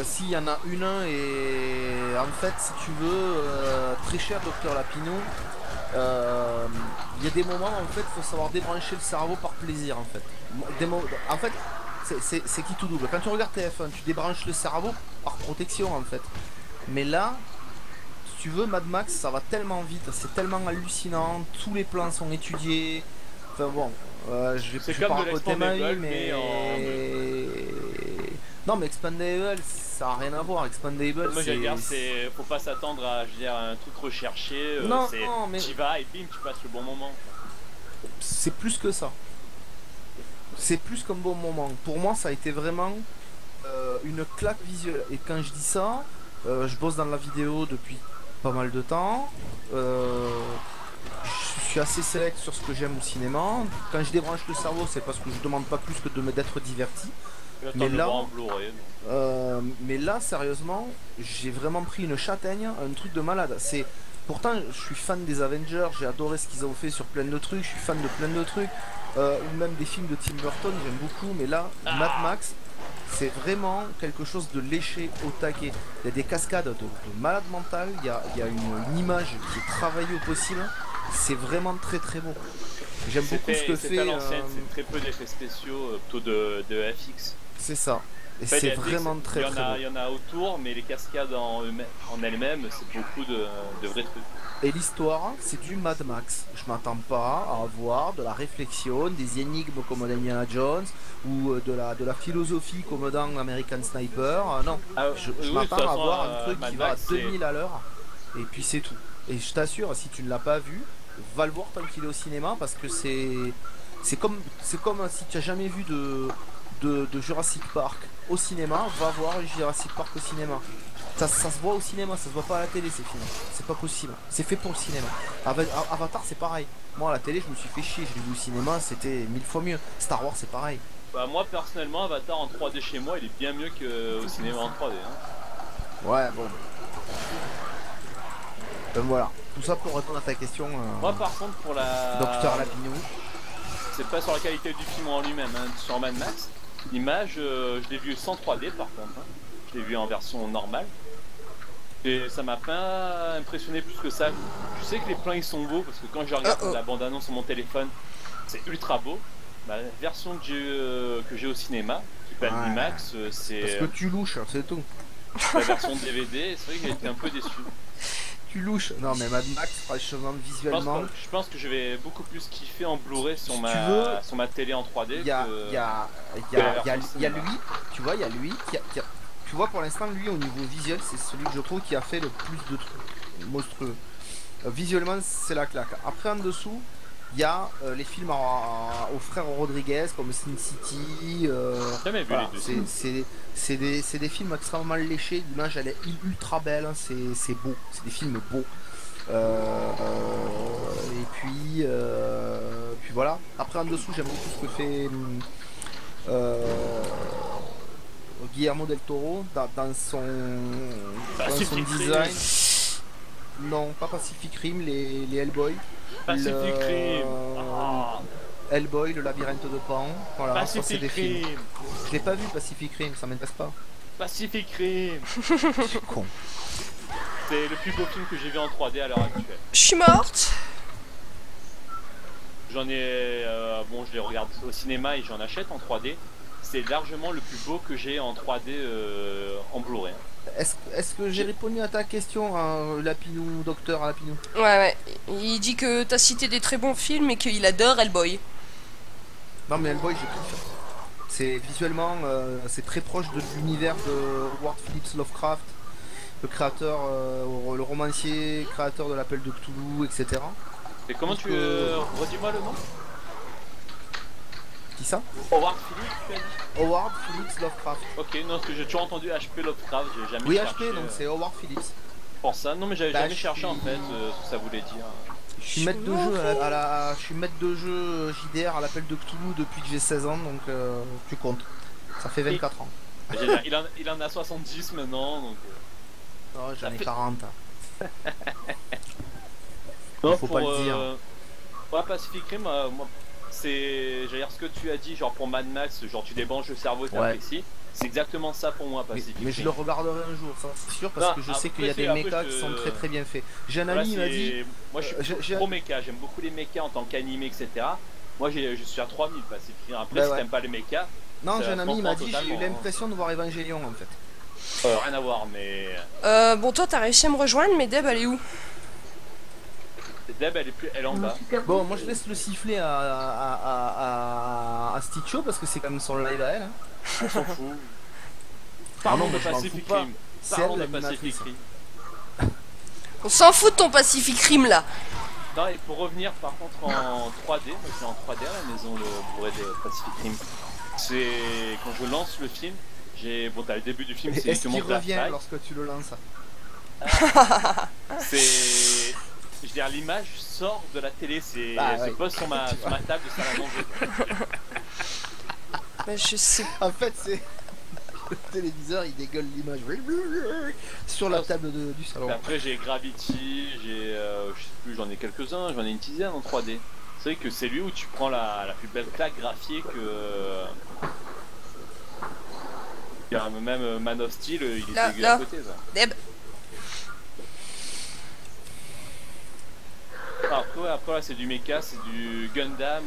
Si, il y en a une et en fait, si tu veux, très cher Docteur Lapinou, il y a des moments en fait, faut savoir débrancher le cerveau par plaisir en fait. En fait, c'est qui tout double. Quand tu regardes TF1, tu débranches le cerveau par protection en fait. Mais là, si tu veux, Mad Max, ça va tellement vite, c'est tellement hallucinant, tous les plans sont étudiés. Enfin bon, je vais pas raconter ma vie, mais... Non, mais Expandable, ça a rien à voir. Expandable, moi, j'allais dire, faut pas s'attendre à, je veux dire, un truc recherché. Non, mais... Tu vas et bim, tu passes le bon moment. C'est plus que ça. C'est plus qu'un bon moment. Pour moi, ça a été vraiment une claque visuelle. Et quand je dis ça, je bosse dans la vidéo depuis pas mal de temps. Je suis assez sélect sur ce que j'aime au cinéma. Quand je débranche le cerveau, c'est parce que je demande pas plus que d'être diverti. Mais là, sérieusement, j'ai vraiment pris une châtaigne, un truc de malade. Pourtant, je suis fan des Avengers, j'ai adoré ce qu'ils ont fait sur plein de trucs, je suis fan de plein de trucs, ou même des films de Tim Burton, j'aime beaucoup. Mais là, Mad Max, c'est vraiment quelque chose de léché au taquet. Il y a des cascades de malade mental, il y a une image qui est travaillée au possible. C'est vraiment très très beau. J'aime beaucoup ce que fait. À l'ancienne, c'est très peu d'effets spéciaux, plutôt de FX. C'est ça. Et c'est vraiment très beau. Il y en a autour, mais les cascades en elles-mêmes, c'est beaucoup de vrais trucs. Et l'histoire, c'est du Mad Max. Je m'attends pas à avoir de la réflexion, des énigmes comme dans Indiana Jones, ou de la philosophie comme dans American Sniper. Non, je m'attends à avoir un truc qui va à 2000 à l'heure, et puis c'est tout. Et je t'assure, si tu ne l'as pas vu, va le voir tant qu'il est au cinéma, parce que c'est comme si tu n'as jamais vu de Jurassic Park au cinéma, va voir Jurassic Park au cinéma. Ça se voit au cinéma, ça se voit pas à la télé ces films. C'est pas possible. C'est fait pour le cinéma. Avatar c'est pareil. Moi à la télé je me suis fait chier, je l'ai vu au cinéma, c'était 1000 fois mieux. Star Wars c'est pareil. Bah moi personnellement Avatar en 3D chez moi il est bien mieux qu'au cinéma en 3D. Hein. Ouais bon. Voilà. Tout ça pour répondre à ta question. Moi par contre pour la... Docteur Lapinou. C'est pas sur la qualité du film en lui-même, hein. Sur Mad Max. L'image, je l'ai vu sans 3D par contre. Hein. Je l'ai vu en version normale. Et ça m'a pas impressionné plus que ça. Je sais que les plans ils sont beaux parce que quand je regarde la bande-annonce sur mon téléphone, c'est ultra beau. La version que j'ai au cinéma, qui s'appelle IMAX, c'est... Parce que tu louches, c'est tout. La version DVD, c'est vrai que j'ai été un peu déçu. Tu louches. Non mais Mad Max, franchement, visuellement... Je pense que je vais beaucoup plus kiffer en Blu-ray sur ma télé en 3D. Il y a lui, tu vois, il y a lui tu vois, pour l'instant, lui, au niveau visuel, c'est celui que je trouve qui a fait le plus de trucs monstrueux. Visuellement, c'est la claque. Après, en dessous, il y a les films aux frères Rodriguez, comme Sin City. Voilà, c'est des films extrêmement léchés. L'image, elle est ultra belle. Hein, c'est beau. C'est des films beaux. Et puis voilà. Après, en dessous, j'aime beaucoup ce que fait... Guillermo del Toro dans son design. Non, pas Pacific Rim, les Hellboy. Pacific Rim. Hellboy, le labyrinthe de Pan. Voilà, Pacific ça c'est des films. Je l'ai pas vu Pacific Rim, ça m'intéresse pas. Pacific Rim. C'est con. C'est le plus beau film que j'ai vu en 3D à l'heure actuelle. Je suis morte. J'en ai... bon, je les regarde au cinéma et j'en achète en 3D. C'est largement le plus beau que j'ai en 3D en Blu-ray. Est-ce que j'ai répondu à ta question, Lapinou, docteur Lapinou? Ouais. Il dit que t'as cité des très bons films et qu'il adore Hellboy. Non mais Hellboy, j'ai kiffé. C'est visuellement, c'est très proche de l'univers de Howard Phillips Lovecraft, le créateur, le romancier, créateur de l'Appel de Cthulhu, etc. Et comment redis-moi le nom? Qui ça? Howard Phillips, tu as dit? Howard Phillips Lovecraft. Ok, non, parce que j'ai toujours entendu HP Lovecraft, j'ai jamais cherché. Oui, HP, donc c'est Howard Phillips. Pour ça, non mais j'avais jamais cherché en fait ce que ça voulait dire. Je suis maître de jeu je suis maître de jeu JDR à l'Appel de Cthulhu depuis que j'ai 16 ans, donc tu comptes. Ça fait 24 ans. Il en a 70 maintenant, donc... Non, j'en ai 40. Non, faut pas le dire. Ouais, Pacific Rim, moi, j'allais dire ce que tu as dit, genre pour Mad Max, genre tu débranches le cerveau et t'apprécies. C'est exactement ça pour moi, Pacific Rim. Mais je le regarderai un jour, ça c'est sûr, parce que je sais qu'il y a des mechas qui sont très très bien faits. J'ai un ami qui m'a dit... Moi je suis pro méca, j'aime beaucoup les mechas en tant qu'animé, etc. Moi je suis à 3000 Pacific Rim. Après Bah si ouais. t'aimes pas les mechas, Non, ça j'ai un ami, il m'a comprend dit, j'ai eu totalement, hein. l'impression de voir Evangelion en fait. Rien à voir, mais Bon, toi, t'as réussi à me rejoindre, mais Deb, elle est où? Deb elle est en bas. Bon, moi je laisse le sifflet à Stitcho parce que c'est quand même son live à elle. Hein. On s'en fout. Ah Parlons non, de mais je m'en Pacific fous pas. Rim. C'est Parlons elle de Pacific l'animatrice. Rim. On s'en fout de ton Pacific Rim, là. Non, et pour revenir par contre en 3D, moi je l'ai en 3D à la maison le Blu-ray de Pacific Rim. C'est quand je lance le film, bon t'as le début du film, Mais c'est est-ce te qu'il montre la revient faille. lorsque tu le lances? C'est, je veux dire, l'image sort de la télé, Ah, elle se ouais. pose sur ma table de salle à manger. Bah, je sais. En fait, c'est le téléviseur, il dégueule l'image sur la table du salon. Après j'ai Gravity, je sais plus, j'en ai quelques-uns, j'en ai une dizaine en 3D. C'est vrai que c'est lui où tu prends la plus belle claque graphique même Man of Steel, il était Là, à là. côté ça. Deb. Après là, c'est du mecha, c'est du Gundam,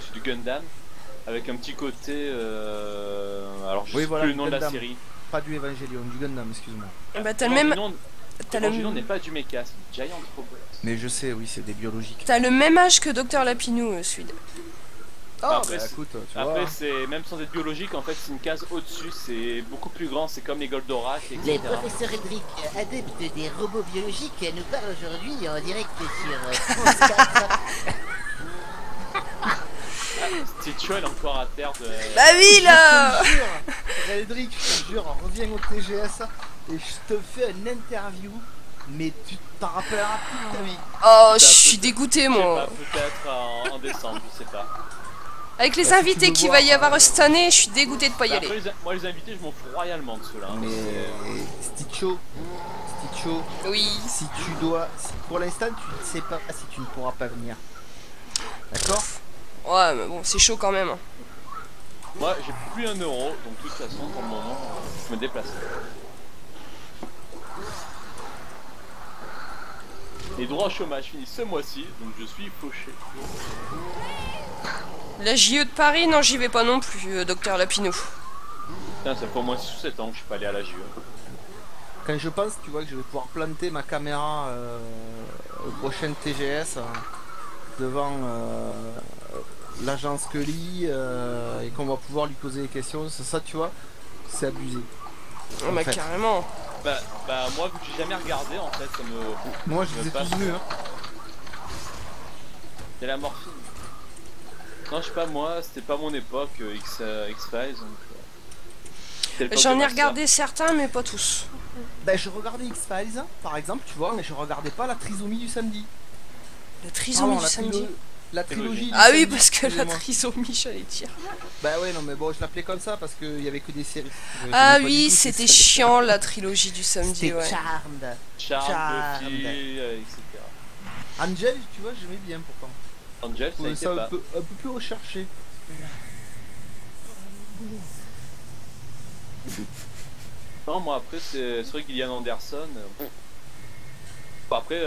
c'est du Gundam avec un petit côté alors je Oui, sais voilà, plus le nom de la Gundam. série. Pas du Evangelion, du Gundam, excuse-moi. Bah, t'as le même... T'as Evangelion n'est le... pas du mecha, c'est du Giant Robot. Mais je sais, oui, c'est des biologiques. T'as le même âge que Docteur Lapinou, celui-là. Ah, Après, bah c'est- écoute, tu vois. Après c'est même sans être biologique en fait c'est une case au-dessus, c'est beaucoup plus grand, c'est comme les Goldorak Le etc. professeur Edric, adepte des robots biologiques, nous parle aujourd'hui en direct sur France 4. Stitcho elle est encore à terre de... Bah oui, là. Je te jure, Eldrick, je te jure, reviens au TGS et je te fais une interview, mais tu t'en rappelleras plus de ta vie. Oh, je suis dégoûté, Je sais moi. pas, peut-être en décembre, je sais pas. Avec les Bah, si tu invités veux qu'il voir, va y avoir cette année, je suis dégoûté de pas y Bah, aller. après, moi les invités je m'en fous royalement de ceux-là. hein. Mais Stitcho, Oui. si tu dois, pour l'instant tu ne sais pas si tu ne pourras pas venir. D'accord? Ouais, mais bon, c'est chaud quand même. hein. Moi j'ai plus 1 euro, donc de toute façon pour le moment je me déplace. Les droits au chômage finissent ce mois-ci, donc je suis fauché. La JE de Paris, non, j'y vais pas non plus, Docteur Lapinou. Putain, ça fait au moins 7 ans que je suis pas allé à la JE. Quand je pense, tu vois, que je vais pouvoir planter ma caméra au prochain TGS devant l'agence Scully et qu'on va pouvoir lui poser des questions, ça tu vois, c'est abusé. Oh, bah, fait. carrément. Bah moi vu que j'ai jamais regardé en fait ça me... Moi je me les ai passe. tous vus. Hein. C'est la morphine. Non je sais pas moi, c'était pas mon époque X-Files donc... c'était l'époque J'en de ai ma sœur. regardé certains, mais pas tous. Ben, je regardais X-Files par exemple, tu vois, mais je regardais pas la trisomie du samedi. La trisomie Pardon, du samedi. La trilogie. du Ah oui, samedi, parce que la excusez-moi. trisomie, j'allais dire. Bah ouais, non mais bon, je l'appelais comme ça parce qu'il y avait que des séries. Ah J'aimais pas oui, du tout ces c'était séries. chiant, la trilogie du samedi, C'était ouais. Charmed. Charles, Charmed. Buffy, etc. Angel, tu vois, j'aimais bien pourtant. Angel, Je ça trouvais n'était ça pas. un peu plus recherché. Non, moi après, c'est vrai que Gillian Anderson. Bon, après,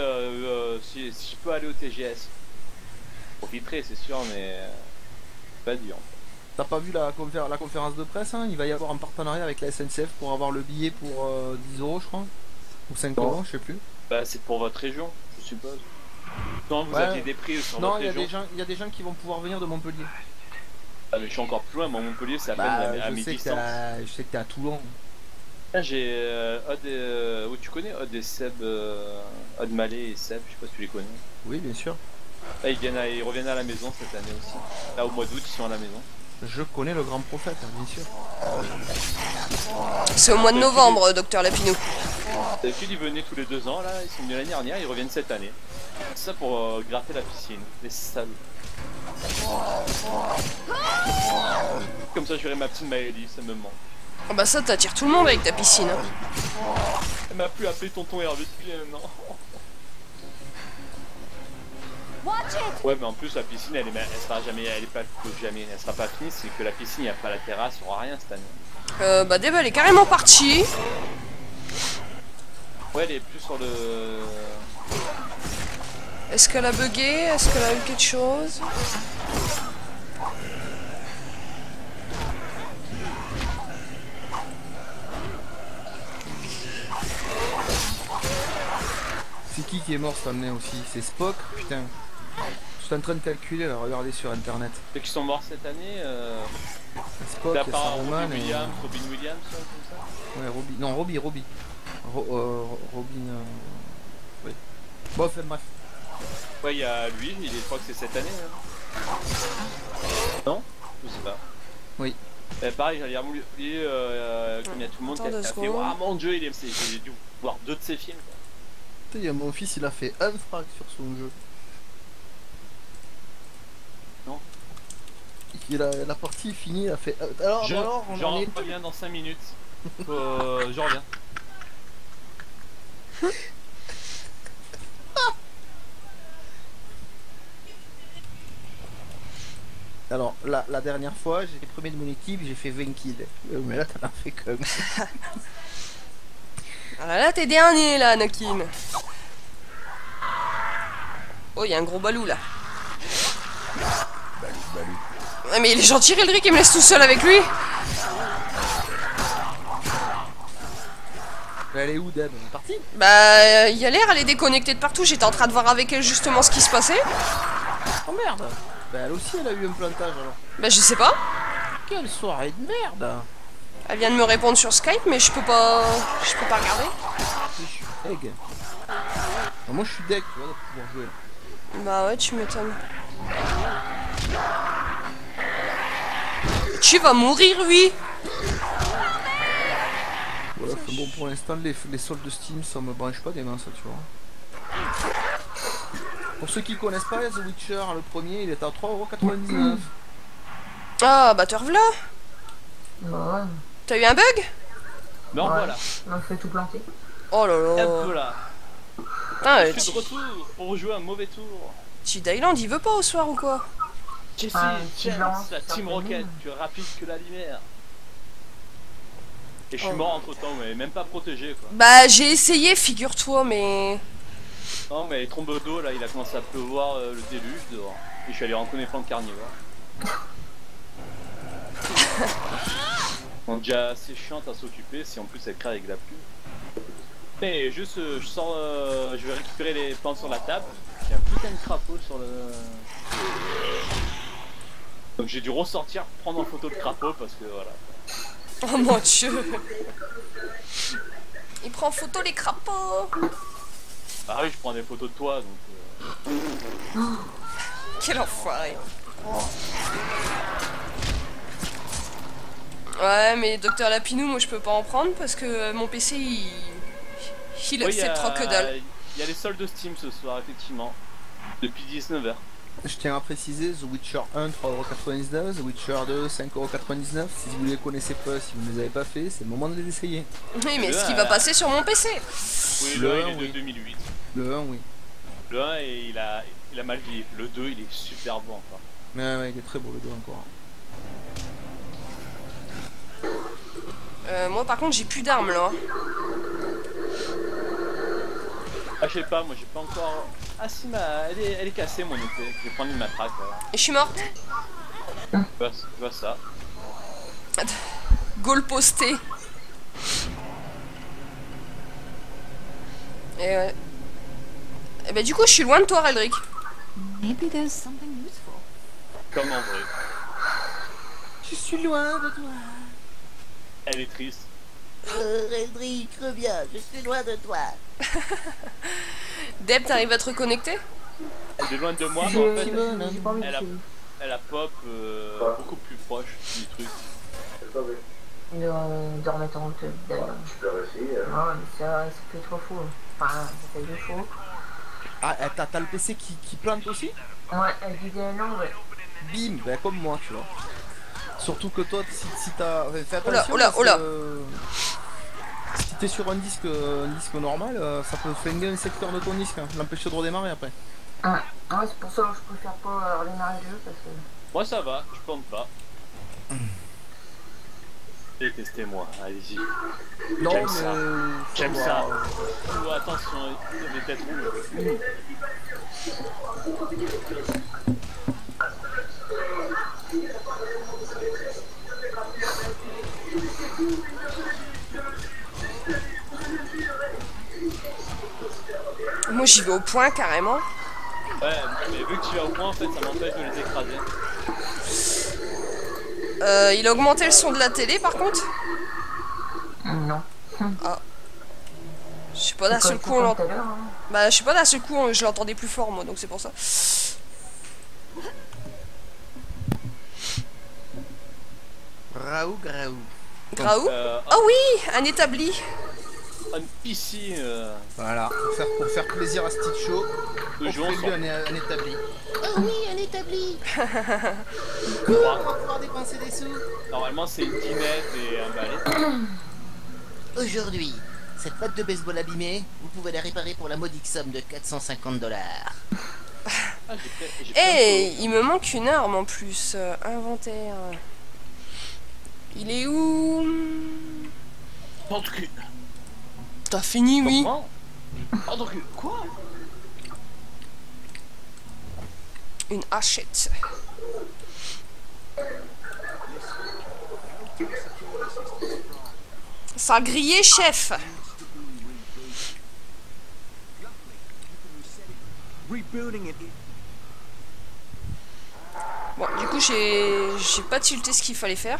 si je peux aller au TGS, je profiterai, c'est sûr, mais. Pas dur. T'as pas vu la conférence de presse hein? Il va y avoir un partenariat avec la SNCF pour avoir le billet pour 10 euros, je crois. Ou 5 Non. euros, je sais plus. Bah, c'est pour votre région, je suppose. Non, vous Ouais. aviez des prix sur Non, votre région. il y a des gens qui vont pouvoir venir de Montpellier. Ah, mais je suis encore plus loin, moi, Montpellier, c'est à peine à je sais mi-distance. je sais que t'es à Toulon. Ah, j'ai Odd et... oui, tu connais Odd et Seb, Odd Mallet et Seb, je sais pas si tu les connais. Oui, bien sûr. Là, ils reviennent à la maison cette année aussi. Là, au mois d'août, ils sont à la maison. Je connais le grand prophète, hein, bien sûr. C'est au mois de novembre, Docteur Lapinou. D'habitude, ils venaient tous les 2 ans, là, ils sont venus l'année dernière, ils reviennent cette année. Ça pour gratter la piscine, les salauds. Comme ça, j'aurai ma petite Maëlys, ça me manque. Ah bah ça, t'attires tout le monde avec ta piscine. hein. Elle m'a plus appelé tonton Hervé depuis un an. Ouais, mais en plus, la piscine, elle sera jamais, elle sera pas finie, c'est que la piscine, il n'y a pas la terrasse, il n'y aura rien cette année. Bah Deb, elle est carrément partie. Ouais, elle est plus sur le... Est-ce qu'elle a bugué? Est-ce qu'elle a eu quelque chose? C'est qui est mort cette année aussi? C'est Spock? Putain. Je suis en train de calculer, là, regardez sur internet. Ceux qui sont morts cette année, Spock, t'as il y a pas Saruman Robin et... Williams, Robin Williams, comme ça? Ouais, Robbie. Non, Robbie. Robin. Oui. Bon, enfin, bref. Ouais, il y a lui, je crois que c'est cette année. Hein. Non? Je sais pas. Oui. Pareil, j'allais oublier qu'il y a tout le monde Attends qui a deux fait secondes. ah mon dieu, j'ai dû voir 2 de ses films. Quoi. Putain, il y a mon fils, il a fait un frag sur son jeu. Non. La partie est finie, il a fait. Alors, on j'en en est. reviens dans 5 minutes. Je reviens. Alors, la dernière fois, j'étais premier de mon équipe, j'ai fait 20 kills. Mais là, t'en as fait comme. Ah là, t'es dernier là, Anakin. Oh, il y a un gros balou là. Balou. Ouais, mais il est gentil, Eldrick, il me laisse tout seul avec lui. Elle est où, Deb? Elle est partie? Bah, il y a l'air, elle est déconnectée de partout. J'étais en train de voir avec elle justement ce qui se passait. Oh merde! Bah, elle aussi, elle a eu un plantage alors. Bah, je sais pas. Quelle soirée de merde! Elle vient de me répondre sur Skype, mais je peux pas regarder. Je suis deg. Ah, moi, je suis deg, tu vois, de pouvoir jouer là. Bah ouais, tu m'étonnes. Tu vas mourir, oui. Voilà, enfin, bon, pour l'instant, les soldes de Steam, ça me branche pas des mains, ça, tu vois. Pour ceux qui connaissent pas, The Witcher, le premier, il est à 3,99€. Ah, bah te revoilà. Bah T'as eu un bug? Non, ouais. voilà. On a fait tout planter. Oh là Et là. voilà. Putain, Je suis de retour pour jouer un mauvais tour. T-Dayland, il veut pas au soir ou quoi? Jesse, si je James, lance, la ça Team fait Rocket, nul. tu es rapide que la lumière. Et je suis Oh. mort entre temps, mais même pas protégé quoi. Bah, j'ai essayé, figure-toi, mais... Non, mais trombe d'eau là, il a commencé à pleuvoir le déluge dehors. Et je suis allé rencontrer plein de carnivores. On est déjà assez chiante à s'occuper si en plus elle crée avec la pluie. Mais juste, je sors, je vais récupérer les plantes sur la table. Il y a un putain de crapaud sur le. Donc j'ai dû ressortir, prendre en photo le crapaud parce que voilà. Oh mon dieu. Il prend en photo les crapauds. Ah oui, je prends des photos de toi donc. Quel enfoiré. Ouais, mais Docteur Lapinou, moi je peux pas en prendre parce que mon PC il accepte trop que dalle. Il y a les soldes de Steam ce soir, effectivement. Depuis 19h. Je tiens à préciser, The Witcher 1, 3,99€, The Witcher 2, 5,99€. Si vous les connaissez pas, si vous ne les avez pas fait, c'est le moment de les essayer. Oui, mais ce qui va passer sur mon PC. Oui, Le le 1 un, il est oui. de 2008. Le 1, oui. Le 1 et il a mal vieilli. Le 2 il est super bon encore. Mais ouais, il est très beau le 2 encore. Moi par contre j'ai plus d'armes là. Ah je sais pas, moi j'ai pas encore... Ah si, elle est cassée mon épée. Je vais prendre une matraque. Et je suis morte. Tu vois ça. Goal posté. Et ouais. Et bah du coup je suis loin de toi Eldrick. Maybe there's something useful. Comme en vrai. Je suis loin de toi. Elle est triste. Eldrick, reviens, je suis loin de toi. Deb, t'arrives à te reconnecter? Elle est loin de moi, mais en fait, J'ai pas envie de elle a- tuer. elle a pop beaucoup plus proche du truc. De remettre en route d'ailleurs. Non, mais ça fait trop faux. Enfin, ça fait deux faux. Ah, t'as le PC qui plante aussi? Ouais, elle disait non, ouais. Bim, ben comme moi, tu vois. Surtout que toi, si t'as... Enfin, fais Oula, attention, oula, parce oula. que si t'es sur un disque normal, ça peut flinguer un secteur de ton disque, hein, l'empêcher de redémarrer après. Ouais, c'est pour ça que je préfère pas redémarrer le jeu parce que. Moi ça va, je plante pas. Détestez-moi, allez-y. Non, J'aime mais. ça. J'aime va. ça. Oh, attention, les têtes rouges. Moi j'y vais au point carrément. Ouais, mais vu que tu vas au point, en fait, ça m'empêche de les écraser. Il a augmenté le son de la télé par contre. Non. Je sais pas, d'un seul coup on l'entend. Hein. Bah je sais pas, d'un seul coup je l'entendais plus fort moi, donc c'est pour ça. Raoult, Graou. Graou. Oh, Oh oui, un établi. ici, Voilà, pour faire plaisir à Stitch Show, nous jouons offrez-lui sur... un établi. Oh oui, un établi. Cours, on va pouvoir dépenser des sous. Normalement, c'est une dinette et un balai. Aujourd'hui, cette batte de baseball abîmée, vous pouvez la réparer pour la modique somme de 450 $. Ah, j'ai Eh, il me manque une arme en plus. Inventaire. Il est où? plein de cul. T'as fini, oui. Comment? Ah, donc, quoi? Une hachette. Ça a grillé, chef. Bon, du coup, j'ai pas tilté ce qu'il fallait faire.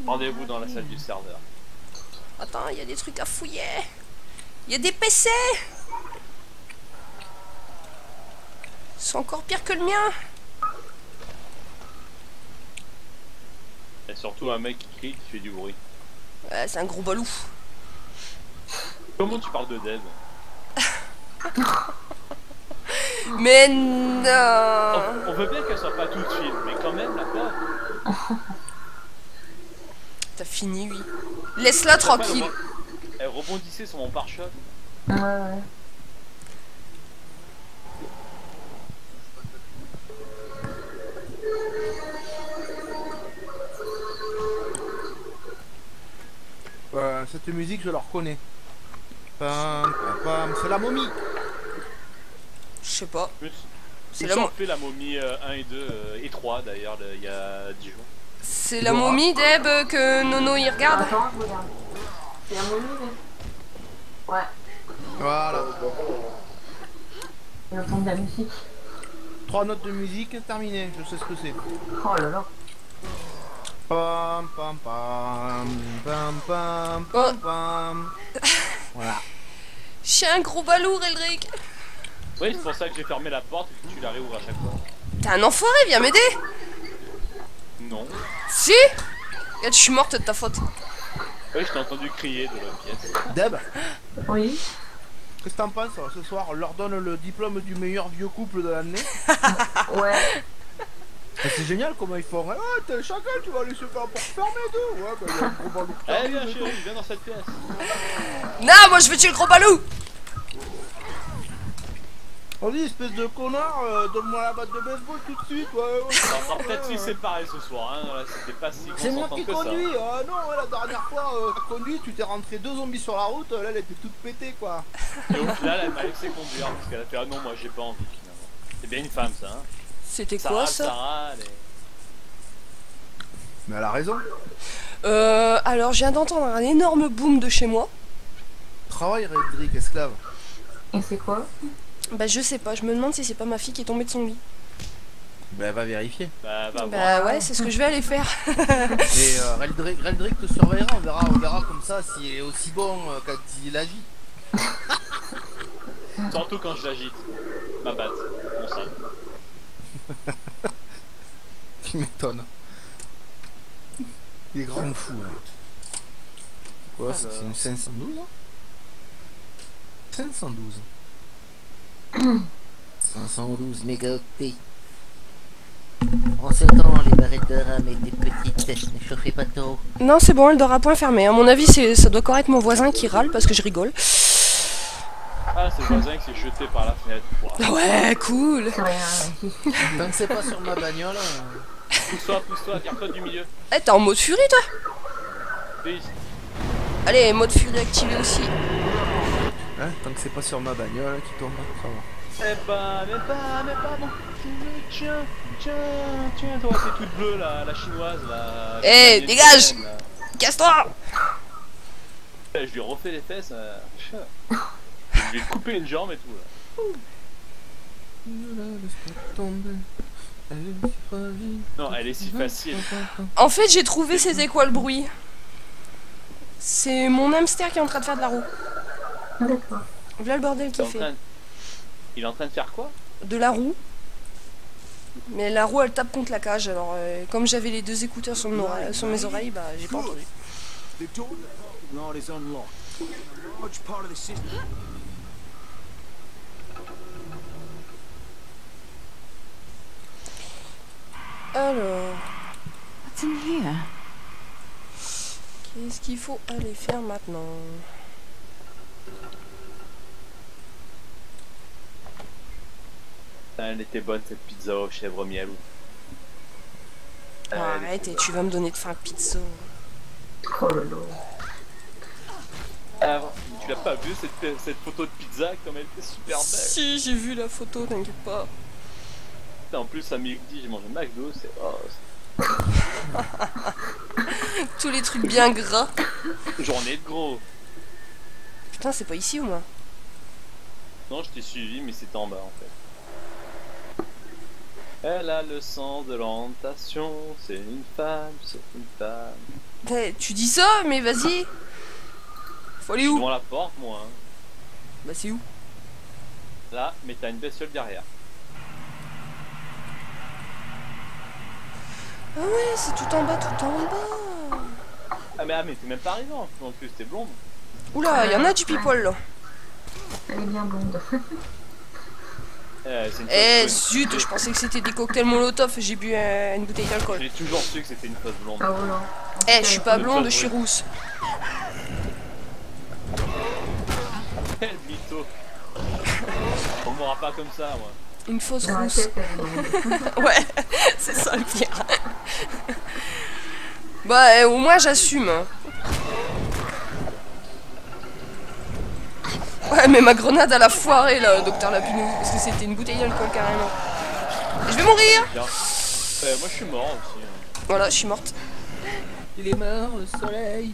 Rendez-vous dans la salle du serveur. Attends, il y a des trucs à fouiller. Il y a des PC. C'est encore pire que le mien. Et surtout un mec qui crie, qui fait du bruit. Ouais, c'est un gros balou. Comment tu parles de Dev? Mais non. On veut bien qu'elle soit pas tout de suite, mais quand même, la pauvre. T'as fini, oui. Laisse-la tranquille. Elle rebondissait sur mon pare-choc. Ouais. Cette musique, je la reconnais. Pam, pam, pam, c'est la momie. Je sais pas. C'est la fait la momie 1 et 2 et 3 d'ailleurs il y a 10 jours. C'est la momie d'Eb que Nono y regarde. Attends, je regarde. C'est la momie, mais... Ouais. Voilà. Il entend de la musique. 3 notes de musique, terminé. Je sais ce que c'est. Oh là là. Pam, pam, pam, pam, pam, Oh. pam, pam. Voilà. Je suis un gros balourd, Eldrick. Oui, c'est pour ça que j'ai fermé la porte et que tu la réouvres à chaque fois. T'es un enfoiré, viens m'aider. Non. Si. Regarde, je suis morte de ta faute. Oui, je t'ai entendu crier de la pièce. Deb, Oui. qu'est-ce que t'en penses ce soir? On leur donne le diplôme du meilleur vieux couple de l'année. Ouais. Et c'est génial comment ils font. Oh, t'es le chacal, tu vas aller se faire pour fermer deux. Ouais, bah il y a un gros ballon. Allez, viens chérie, viens dans cette pièce. Non, moi je veux tuer le gros balou. On dit, espèce de connard, donne-moi la batte de baseball tout de suite. Ouais. On va peut-être s'y séparer ce soir, hein. Là, c'était pas si C'est moi consentant qui que ça. conduis. Non, la dernière fois, t'as conduit, tu t'es rentré 2 zombies sur la route. Là, elle était toute pétée, quoi. Et au final, elle m'a laissé conduire parce qu'elle a fait ah non, moi j'ai pas envie finalement. C'est bien une femme ça, hein. C'était Ça quoi râle, ça? ça râle et... Mais elle a raison. Alors je viens d'entendre un énorme boom de chez moi. Travail, Redrick, esclave. Et c'est quoi? Bah je sais pas, je me demande si c'est pas ma fille qui est tombée de son lit. Bah, va vérifier. Bah, va voir. Bah ouais, c'est ce que je vais aller faire. Et Reldrick te surveillera, on verra comme ça s'il est aussi bon quand il agit. Surtout quand je l'agite. Ma batte, mon sac. Tu m'étonnes. Il est grand fou. Hein. Quoi, c'est une 512 hein 512. 512 mégaoctets. En ce temps, les barrettes de RAM étaient petites, ne chauffez pas trop. Non, c'est bon, elle dort à point fermé. À mon avis, ça doit encore être mon voisin qui râle parce que je rigole. Ah, c'est le voisin qui s'est jeté par la fenêtre. Wow. Ouais, cool. C'est rien. Tant que c'est pas sur ma bagnole. pousse-toi, garde-toi du milieu. Eh, t'es en mode furie, toi? Fais- Allez, mode furie activé aussi. Hein, tant que c'est pas sur ma bagnole qui tombe, ça va. Eh ben, mais pas, bon. Tiens, toi, t'es toute bleue, là, la chinoise, là. Eh, la dégage. vietnamienne, là. Casse-toi! Eh, je lui refais les fesses. Je lui ai coupé une jambe et tout, là. Non, elle est si facile. En fait, j'ai trouvé c'était quoi le bruit. C'est mon hamster qui est en train de faire de la roue. D'accord. Voilà le bordel qu'il fait. Il est en train de faire quoi? De la roue. Mais la roue elle tape contre la cage, alors comme j'avais les deux écouteurs sur, sur mes oreilles, bah j'ai pas entendu. Alors, What's in here? qu'est-ce qu'il faut aller faire maintenant? Elle était bonne cette pizza au chèvre miel. Arrête, et tu vas me donner de faim pizza. Oh là là. Ah, tu l'as pas vu cette photo de pizza comme elle était super belle. Si, j'ai vu la photo, t'inquiète pas. En plus à midi j'ai mangé McDo, c'est Tous les trucs bien gras. journée de gros. Putain, c'est pas ici au moins. Non, je t'ai suivi mais c'était en bas en fait. Elle a le sens de l'orientation, c'est une femme, c'est une femme. Eh, tu dis ça, mais vas-y. Faut aller Je suis où? devant la porte moi. Hein. Bah c'est où? Là, mais t'as une bestiole derrière. Ah ouais, c'est tout en bas, tout en bas. Ah mais t'es même pas arrivé en plus, t'es blonde. Oula, il y en a du people là. Elle est bien blonde. C'est une Eh fausse zut, blonde. je pensais que c'était des cocktails molotov, j'ai bu une bouteille d'alcool. J'ai toujours su que c'était une fausse blonde. Ah voilà. Eh, je suis pas blonde, je suis rousse. Quel mytho. On m'aura pas comme ça moi. Une fausse Dans la rousse. tête, elle est blonde. Ouais, c'est ça le pire. Bah, au moins j'assume. Hein. Ouais, mais ma grenade elle a foiré là, docteur Lapinou, parce que c'était une bouteille d'alcool carrément. Et je vais mourir. Bien. Moi je suis mort aussi. Hein. Voilà, je suis morte. Il est mort, le soleil.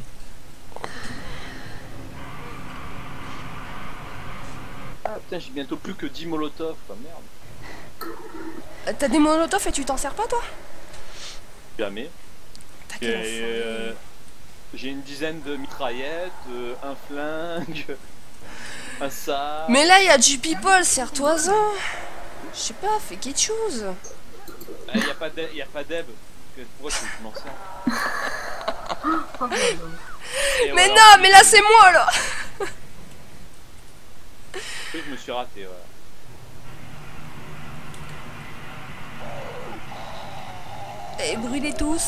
Ah putain, j'ai bientôt plus que 10 molotovs, quoi, merde. T'as des molotovs et tu t'en sers pas toi? Jamais. T'as quel enfoiré. J'ai une dizaine de mitraillettes, un flingue, un sac. Mais là, il y a du people, serre-toi-en. Je sais pas, fais quelque chose. Ah, y a pas d'Eb. Pourquoi tu m'en sers? Oh, là là. Et Mais voilà, non, mais là, c'est moi, là. je me suis raté, voilà. Et brûlez tous.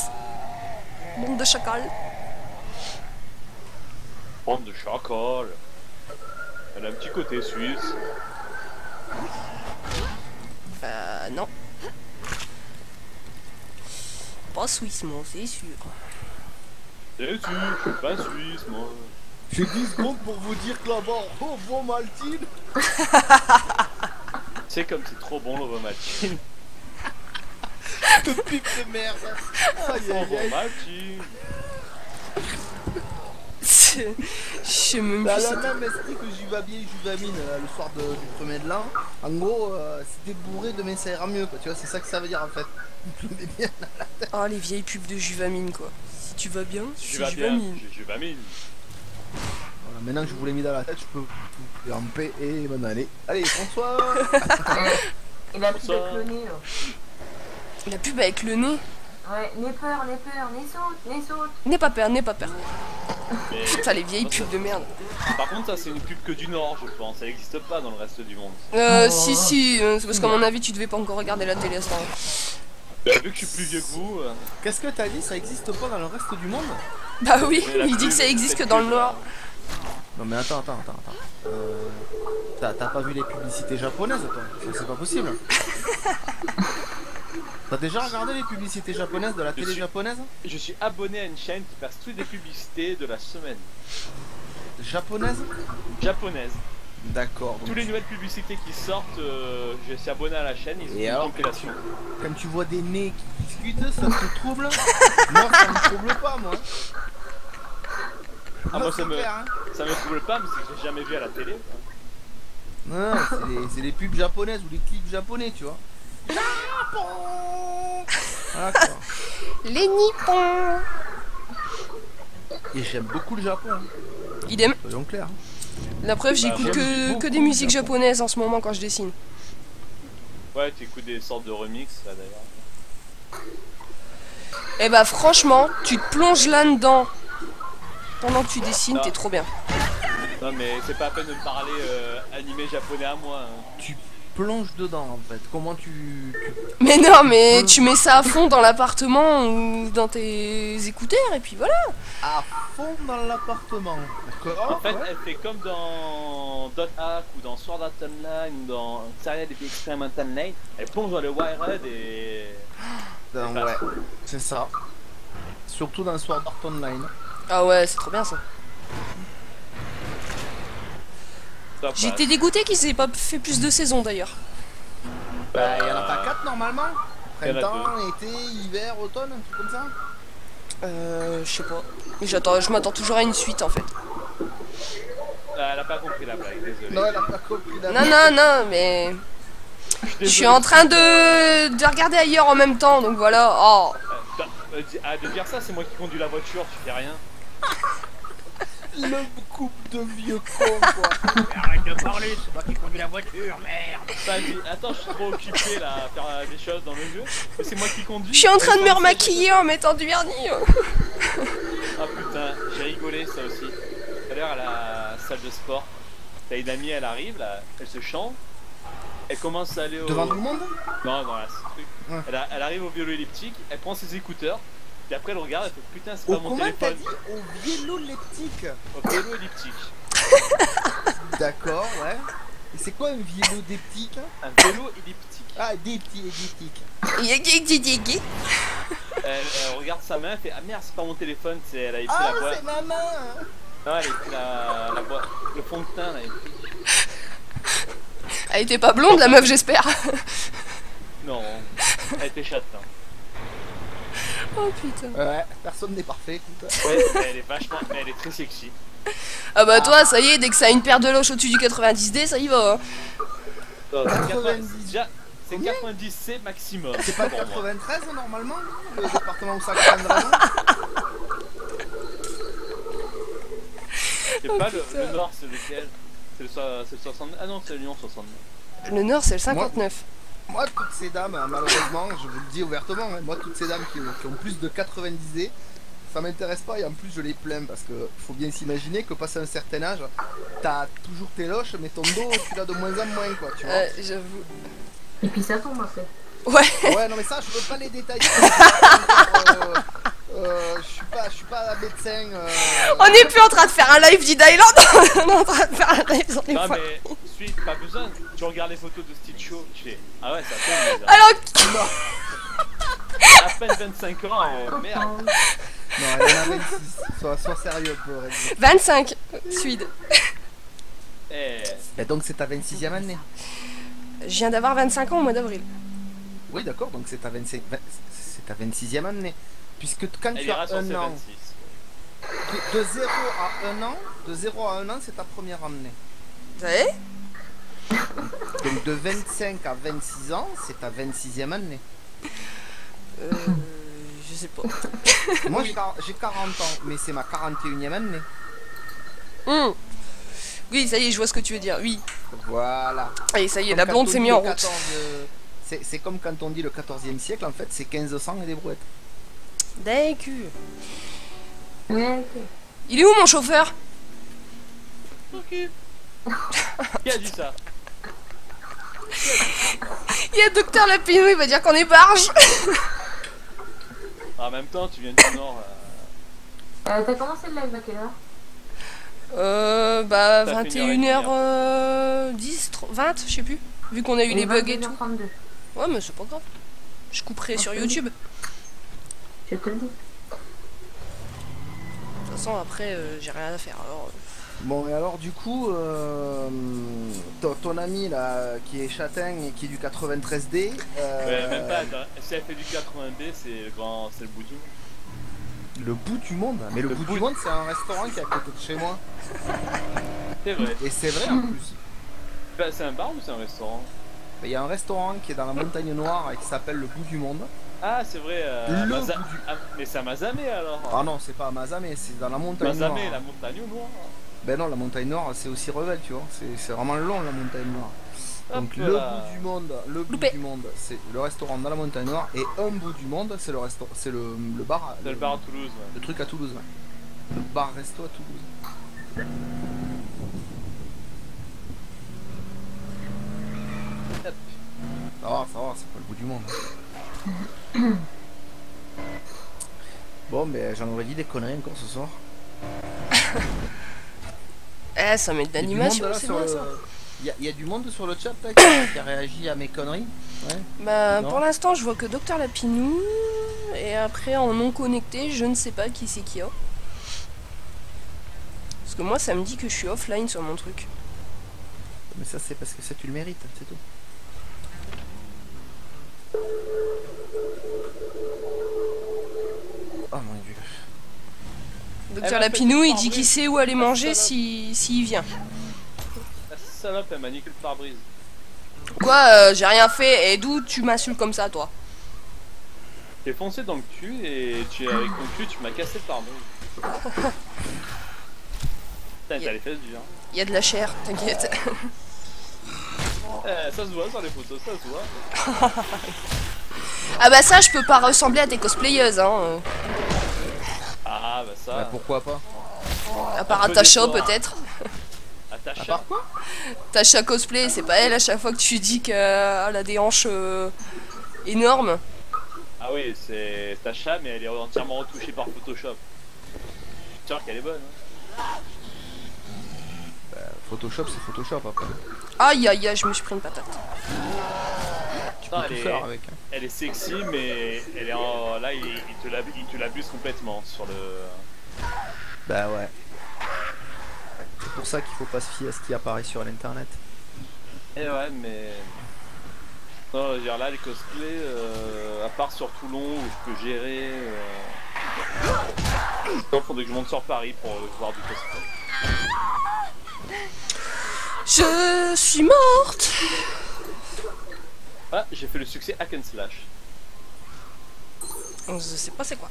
Bande de chacal. Bande de chacal. Elle a un petit côté suisse. Non. Pas suisse, moi, c'est sûr. C'est sûr, je suis pas suisse, moi. J'ai 10 secondes pour vous dire que là-bas, oh bon Maltine. C'est comme c'est trop bon le vomatine. De pipe de merde. Aïe Oh, aïe aïe. vomatine. Je sais même Bah, plus. le même esprit que Juvabie et Juvamine le soir du premier de l'an. En gros, si t'es bourré, demain ça ira mieux, quoi. Tu vois, c'est ça que ça veut dire en fait. On est bien. Oh, les vieilles pubs de Juvamine, quoi. Si tu vas bien, Je c'est vais bien, Juvamine. je vais bien. Voilà, maintenant que je vous l'ai mis dans la tête, je peux vous en paix et bonne année. Allez, François. Et la pub Bonsoir. avec le nez, là. La pub avec le nez. Ouais, n'aie peur, n'aie saute. N'aie pas peur, n'aie pas peur. Mais Putain, les vieilles pubs de merde. par contre, ça c'est une pub que du Nord, je pense. Ça n'existe pas dans le reste du monde. Si, c'est parce qu'à mon avis, tu devais pas encore regarder la télé à ce moment. Vu que je suis plus vieux que vous. Qu'est-ce que t'as dit? Ça existe pas dans le reste du monde? Bah oui, Mais la il dit pub, que ça existe que cette dans le pub, Nord. Non mais attends. T'as pas vu les publicités japonaises toi? C'est pas possible. T'as déjà regardé les publicités japonaises de la télé japonaise? Je suis abonné à une chaîne qui passe toutes les publicités de la semaine. Japonaise? Japonaise. D'accord. Toutes les nouvelles publicités qui sortent, je suis abonné à la chaîne, ils ont une compilation. Quand tu vois des nez qui discutent, ça te trouble? Moi ça me trouble pas moi. Ah moi ça me clair, hein. Ça me trouble pas, mais c'est que j'ai jamais vu à la télé. Non, c'est les pubs japonaises ou les clips japonais, tu vois. Japon. Voilà, quoi. Les Nippons. Et j'aime beaucoup le Japon. Hein. Idem. Soyons clairs. La preuve, j'écoute que des musiques japonaises en ce moment quand je dessine. Ouais, tu écoutes des sortes de remix là d'ailleurs. Et bah franchement, tu te plonges là-dedans pendant que tu dessines, t'es trop bien. Non mais c'est pas la peine de me parler animé japonais à moi. Hein. Tu plonges dedans en fait. Comment tu... Mais non, mais tu mets ça à fond dans l'appartement ou dans tes écouteurs et puis voilà. À fond dans l'appartement. En fait, elle fait comme dans Dot Hack ou dans Sword Art Online ou dans Serial Experimental Night. Elle plonge dans le Wired et... ouais, c'est ça. Surtout dans Sword Art Online. Ah ouais, c'est trop bien ça. J'étais dégoûté qu'ils aient pas fait plus de saisons d'ailleurs. Bah, il y en a pas 4 normalement. Printemps, été, hiver, automne, un truc comme ça. Je sais pas. Mais je m'attends toujours à une suite en fait. Elle a pas compris la blague, désolé. Non, elle a pas compris la blague. Non, mais... Je suis en train de regarder ailleurs en même temps, donc voilà. Oh. De dire ça, c'est moi qui conduis la voiture, tu fais rien. Le couple de vieux cons quoi. Arrête de parler, c'est moi qui conduis la voiture, merde. Attends, je suis trop occupé là à faire des choses dans le jeu. Mais c'est moi qui conduis. Je suis en train de me remaquiller en mettant du vernis. Ah putain, j'ai rigolé ça aussi. Tout à l'heure à la salle de sport, t'as une amie, elle arrive là, elle se chante. Elle commence à aller au... Devant tout le monde? Non, dans la truc. Ouais. Elle arrive au vélo elliptique, elle prend ses écouteurs. Puis après elle regarde, elle fait putain c'est pas mon Comment t'as téléphone. dit? Au vélo elliptique. Au vélo elliptique. D'accord, ouais. Et c'est quoi un vélo elliptique? Un vélo elliptique. Ah, des petits elliptiques. Elle regarde sa main, elle fait ah merde c'est pas mon téléphone, c'est elle a pris Ah, la boîte. c'est ma main. Non, elle a pris la boîte, le fond de teint là. Elle était pas blonde la meuf j'espère. Non, elle était chatte. Hein. Oh putain. Ouais, personne n'est parfait, écoute. Ouais, elle est vachement, mais elle est très sexy. Ah bah toi ça y est, dès que ça a une paire de loches au-dessus du 90D, ça y va. C'est 90. déjà, c'est 90C maximum. C'est pas pour moi. 93 normalement? Le département où ça craint vraiment? C'est pas le nord, c'est lequel? C'est le 69. Ah non, c'est le Lyon 69. Le nord c'est le 59. Moi, toutes ces dames, malheureusement, je vous le dis ouvertement, hein, moi, toutes ces dames qui ont plus de 90D, ça m'intéresse pas et en plus je les plains parce que faut bien s'imaginer que passé un certain âge, t'as toujours tes loches, mais ton dos, tu l'as de moins en moins, quoi, tu vois. J'avoue. Et puis ça tombe après. Ouais. Ouais, non, mais ça, je veux pas les détailler. Je suis pas médecin. On est plus en train de faire un live d'Id Island, on est en train de faire un live sur les Non fois. mais, suis, pas besoin. Tu regardes les photos de Stitch Show, tu fais ah ouais, ça tombe déjà. Alors, À peine 25 ans, merde. Non, elle en a 26. Sois sérieux, peu, Red. 25, Suide. Et donc, c'est ta 26e année. Je viens d'avoir 25 ans au mois d'avril. Oui, d'accord, donc c'est ta 25... c'est ta 26e année. Puisque quand Elle tu ira as sur un ses an, 26. de 0 à 1 an, de 0 à 1 an, c'est ta première année. Vous savez? Donc de 25 à 26 ans, c'est ta 26e année. Je sais pas. Moi j'ai 40 ans, mais c'est ma 41e année. Oui, ça y est, je vois ce que tu veux dire, oui. Voilà. Allez, ça y est, Comme la quand blonde on s'est dit mise en le route. 14, c'est comme quand on dit le 14e siècle, en fait, c'est 1500 et des brouettes. D'accord. Ouais, ok. Il est où mon chauffeur? Ok. Qui a dit ça? Il y a Docteur Lapinou, il va dire qu'on est barge. En même temps, tu viens du nord. T'as commencé le live à quelle heure? Bah Ça fait une 21h10, 20, je sais plus. Vu qu'on a eu les bugs et tout. 22h32. Ouais, mais c'est pas grave. Je couperai sur YouTube. De Je te le dis. toute façon, après, j'ai rien à faire. Alors, Bon, et alors, du coup, ton ami là, qui est châtaigne et qui est du 93D. Ouais, même pas, attends. Si elle fait du 80D, c'est le bout du monde. Le bout du monde? Mais le bout du monde, c'est un restaurant qui est à côté de chez moi. C'est vrai. Et c'est vrai en plus. Bah, c'est un bar ou c'est un restaurant? Il y a un restaurant qui est dans la montagne noire et qui s'appelle le bout du monde. Ah, c'est vrai. Le Maza- bout du- Ah, mais c'est à Mazamé alors. Ah non, c'est pas à Mazamé, c'est dans la montagne Mazamé, noire. la montagne noire. Ben non, la montagne noire, c'est aussi Revel, tu vois. C'est vraiment long la montagne noire. Donc Hop le là. bout du monde, Loupé. c'est le restaurant dans la montagne noire et un bout du monde, c'est le restaurant, c'est le bar. C'est le bar à Toulouse. Ouais. Le truc à Toulouse, ouais. Le bar resto à Toulouse. Hop. Ça va, c'est pas le bout du monde. Hein. Bon, ben j'en aurais dit des conneries encore ce soir. ça met de Il y a du l'animation, monde, là, c'est sur bien le- ça. Il y a du monde sur le chat là, qui a réagi à mes conneries. Ouais. Bah, Non. pour l'instant, je vois que Docteur Lapinou. Et après, en non connecté, je ne sais pas qui c'est qui a. Parce que moi, ça me dit que je suis offline sur mon truc. Mais ça, c'est parce que ça, tu le mérites, c'est tout. Oh mon dieu. Docteur m'a Lapinou, fait il dit qu'il sait où aller manger s'il vient. La salope, elle m'a niqué le pare-brise. Quoi, j'ai rien fait. Et d'où tu m'insultes comme ça, toi? J'ai foncé dans le cul et avec ton cul, tu m'as cassé le pare-brise. Putain, t'as les fesses dures. Il y a de la chair, t'inquiète. Ça se voit sur les photos, ça se voit. Ah bah ça, je peux pas ressembler à tes cosplayeuses, hein. Ah, bah ça. Bah, pourquoi pas? À part Un à peu Tasha, d'effort. peut-être. Attache. À part quoi? Tasha cosplay, c'est pas elle à chaque fois que tu dis qu'elle a des hanches énormes. Ah oui, c'est Tasha, mais elle est entièrement retouchée par Photoshop. C'est sûr qu'elle est bonne. Hein. Photoshop, c'est Photoshop après. Aïe aïe aïe, je me suis pris une patate. Tu Non, peux tout faire avec. Hein. elle est sexy, mais elle est là, il te l'abuse complètement sur le. Bah ouais. C'est pour ça qu'il faut pas se fier à ce qui apparaît sur l'internet. Eh ouais, mais. Non, je veux dire là, les cosplays, à part sur Toulon où je peux gérer. Il faudrait que je monte sur Paris pour voir du cosplay. Je suis morte. Ah, j'ai fait le succès Hack and Slash. Je sais pas c'est quoi.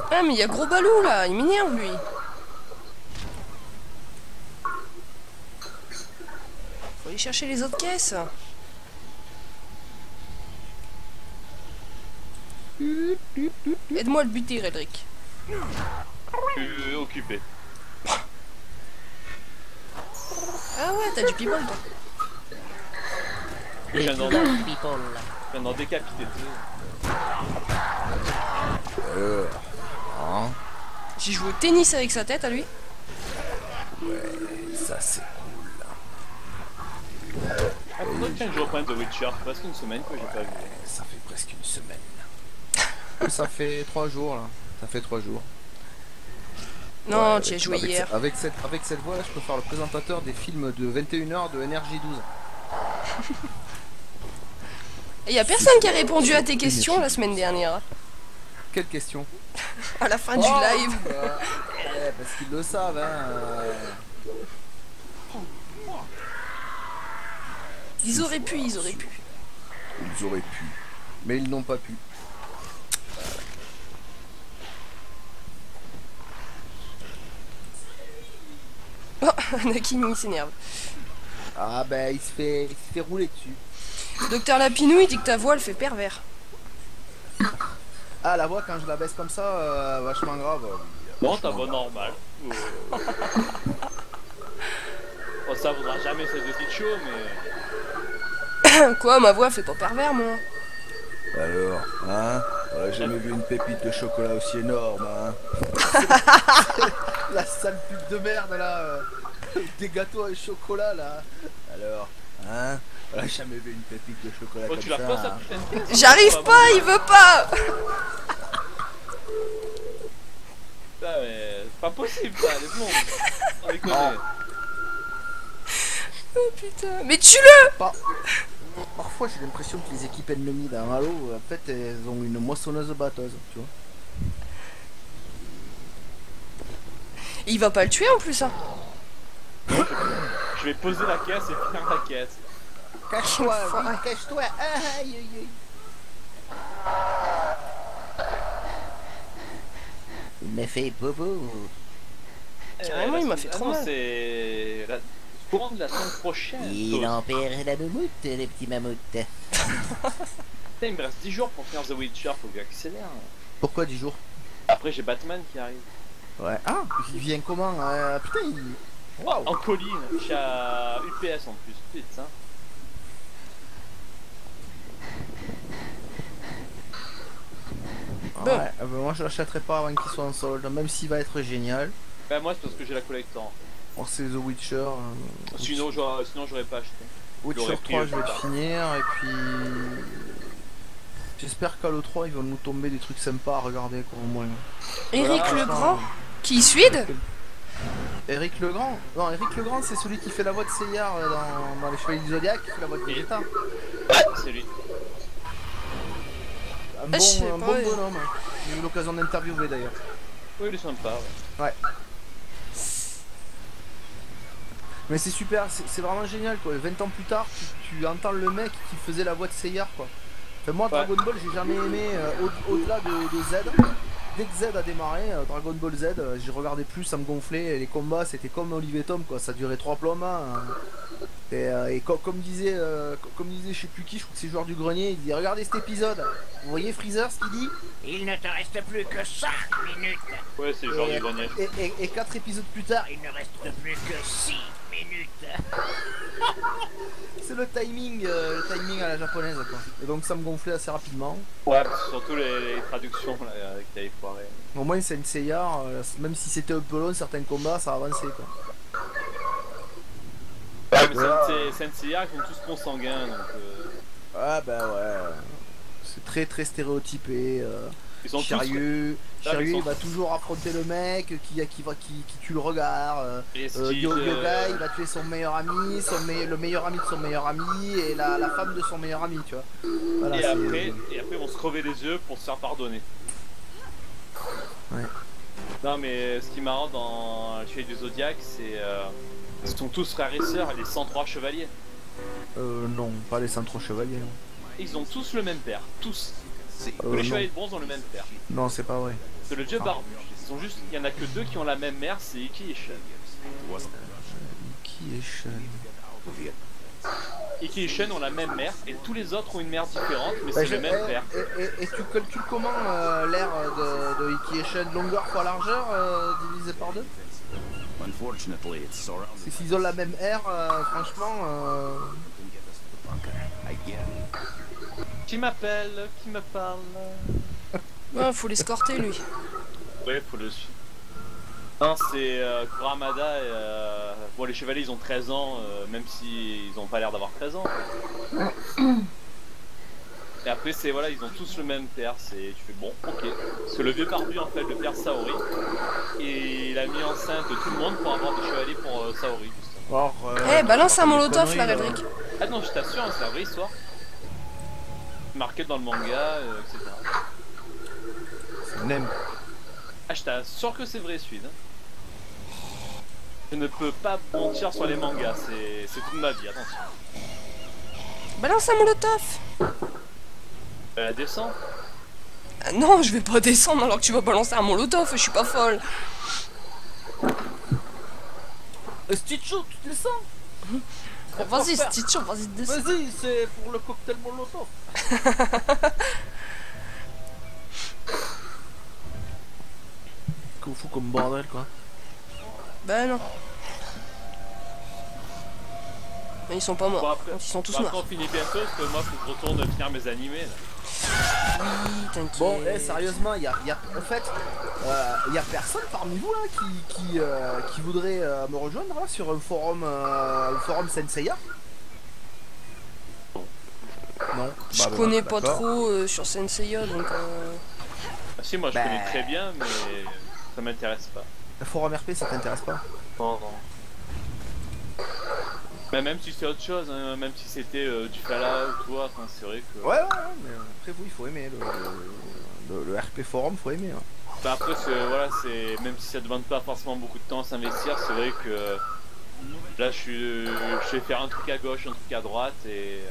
Ah mais il y a gros balou là, il m'énerve lui. Faut aller chercher les autres caisses. Aide-moi à le buter, Redrick. Je suis occupé. Ah ouais, t'as du people toi. Je viens d'en décapiter deux. Hein. J'ai joué au tennis avec sa tête à lui. Ça c'est Ah, pourquoi tiens, je reprends The Witcher? C'est presque une semaine que j'ai pas vu. ça fait presque une semaine. Ça fait 3 jours là. Ça fait 3 jours. Non, Ouais, tu as joué hier. Avec cette voix là, je peux faire le présentateur des films de 21h de NRJ12. Et y a personne qui a répondu à tes questions la semaine dernière. Quelle question? À la fin du Oh, live. bah, ouais, parce qu'ils le savent, hein. Ils auraient pu. Ils auraient pu. Mais ils n'ont pas pu. Oh, Anakin il s'énerve. Ah bah il se fait rouler dessus. Docteur Lapinou il dit que ta voix elle fait pervers. Ah la voix quand je la baisse comme ça, vachement grave. Non, ta voix normale. Bon, ça vaudra jamais cette petite show, mais. Quoi, ma voix fait pas pervers moi. Alors, hein? On a jamais vu une pépite de chocolat aussi énorme, hein? La sale pute de merde là. Des gâteaux au chocolat là. Alors, hein? On a jamais vu une pépite de chocolat Oh, comme tu la ça. poses à putain de caisse. J'arrive pas, il veut pas. Putain, mais c'est pas possible ça, les blondes. On les connaît. Oh putain. Mais tue-le. Parfois j'ai l'impression que les équipes ennemies dans Halo, en fait, elles ont une moissonneuse batteuse, tu vois. Il va pas le tuer en plus, hein. Je vais poser la caisse et finir la caisse. Cache-toi, Enfoiré. oui, cache-toi. Aïe, aïe, aïe. Il m'a fait bobo. Carrément, il m'a fait trop non, mal. c'est la courant de la semaine prochaine. Il en perd la moumoute, le petit mammouth. Putain, il me reste 10 jours pour finir The Witcher, faut que j'accélère. Pourquoi 10 jours? Après, j'ai Batman qui arrive. Ouais. Ah, il vient comment? Putain, il... Waouh. En colline, je suis à UPS en plus, putain. Bon. Ouais, moi je l'achèterai pas avant qu'il soit en solde, même s'il va être génial. Bah, moi, c'est parce que j'ai la collector. Bon, c'est The Witcher. Sinon, j'aurais pas acheté. Witcher j'aurais 3, pris, je vais le putain. finir, et puis... J'espère qu'à l'E3, ils vont nous tomber des trucs sympas à regarder, quoi, au moins. Eric Voilà, le franchement, Grand. Qui Suède? Eric Legrand? Non, Eric Legrand, c'est celui qui fait la voix de Seyar dans Les Chevaliers du Zodiac, qui fait la voix de Vegeta. Ouais, c'est lui. Un je sais bon, pas, bon ouais. bonhomme. J'ai eu l'occasion d'interviewer d'ailleurs. Oui, il est sympa, ouais. Ouais. Mais c'est super, c'est vraiment génial quoi. 20 ans plus tard, tu entends le mec qui faisait la voix de Seyar quoi. Enfin, moi, Ouais. Dragon Ball, j'ai jamais aimé au-delà de Z. Dès que Z a démarré, Dragon Ball Z, j'ai regardé plus, ça me gonflait. Et les combats, c'était comme Olive et Tom quoi. Ça durait 3 plombs. Et comme disait je sais plus qui, je crois que c'est Joueur du Grenier, il dit regardez cet épisode. Vous voyez Freezer ce qu'il dit? Il ne te reste plus que 5 minutes. Ouais, c'est le genre du grenier. Et 4 épisodes plus tard, Il ne reste plus que 6 minutes. c'est le timing à la japonaise quoi. Et donc ça me gonflait assez rapidement. Ouais, surtout les traductions là, qui avaient foiré. Au moins c'est une Seiya, même si c'était un peu long, certains combats ça avançait quoi. Ouais, mais c'est Seiya qui sont tous consanguins donc. Ah bah ouais. C'est très très stéréotypé. Ils sont Shiryu, Ah, Shiryu ils sont- il va toujours affronter le mec qui tue le regard. Et Yoga il va tuer son meilleur ami, le meilleur ami de son meilleur ami et la femme de son meilleur ami, tu vois. Voilà, et c'est- après ils vont se crever les yeux pour se faire pardonner. Ouais. Non mais ce qui est marrant dans le Chevalier du Zodiac, c'est ils sont tous frères et sœurs, les 103 chevaliers. Non, pas les 103 chevaliers. Non. Ils ont tous le même père, tous. Tous les non. chevaliers de bronze ont le même père. Non, c'est pas vrai. C'est le dieu barbu. Ils ont juste, il y en a que 2 qui ont la même mère, c'est Iki et Shun. Qui est Shun? Iki et Shun ont la même mère et tous les autres ont une mère différente, mais c'est le même père. Et tu calcules comment l'air de Iki et Shun? Longueur fois largeur divisé par 2? Unfortunately, it's Sora. C'est s'ils ont la même air, franchement. Qui m'appelle? Qui me parle? Ouais, faut l'escorter lui. Ouais, faut le suivre. Non, c'est Kuramada et bon, les chevaliers ils ont 13 ans, même s'ils ont pas l'air d'avoir 13 ans. Et après, c'est voilà, ils ont tous le même père. Tu fais bon, ok. Parce que le vieux barbu en fait le père Saori. Et il a mis enceinte tout le monde pour avoir des chevaliers pour Saori, justement. Eh, balance un molotov conneries, là, là. Redrick. Ah non, je t'assure, hein, c'est la vraie histoire. Marqué dans le manga, etc. On aime. Ah, je t'assure que c'est vrai, Suide. Je ne peux pas mentir sur les mangas, c'est toute ma vie, attention. Balance un molotov. Descends. Ah non, je vais pas descendre alors que tu vas balancer un molotov, je suis pas folle. Stitcho, tu descends? Vas-y, Stitcho, vas-y, descends. Vas-y, c'est pour le cocktail molotov. Qu'on fout comme bordel quoi. Ben non. Mais ils sont pas morts. Bon, après, Ils sont tous après, morts. on finit bientôt parce que moi faut que je retourne finir mes animés là. Oui, t'inquiète. Bon, sérieusement, en fait, y a personne parmi vous là qui voudrait me rejoindre là sur un forum Senseiya? Non. Je connais pas trop sur Senseiya donc. Ah si, moi je connais très bien, mais ça m'intéresse pas. Le forum RP ça t'intéresse pas? Non, non. Mais même si c'est autre chose, hein, même si c'était du Fallout ou quoi, enfin, c'est vrai que... Ouais, mais après vous il faut aimer le RP forum, faut aimer. Hein. Bah après, voilà, même si ça demande pas forcément beaucoup de temps à s'investir, c'est vrai que là je vais faire un truc à gauche, un truc à droite et...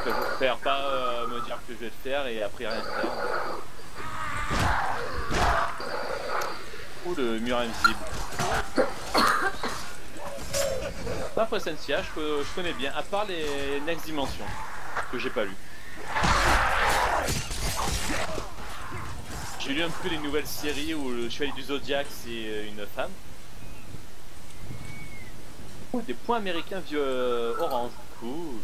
je préfère pas me dire que je vais le faire et après rien faire. Oh, le mur invisible. Après Senseiya, je connais bien, à part les Next Dimension, que j'ai pas lu. J'ai lu un peu les nouvelles séries où le Chevalier du Zodiac c'est une femme. Oh, des points américains vieux orange, cool.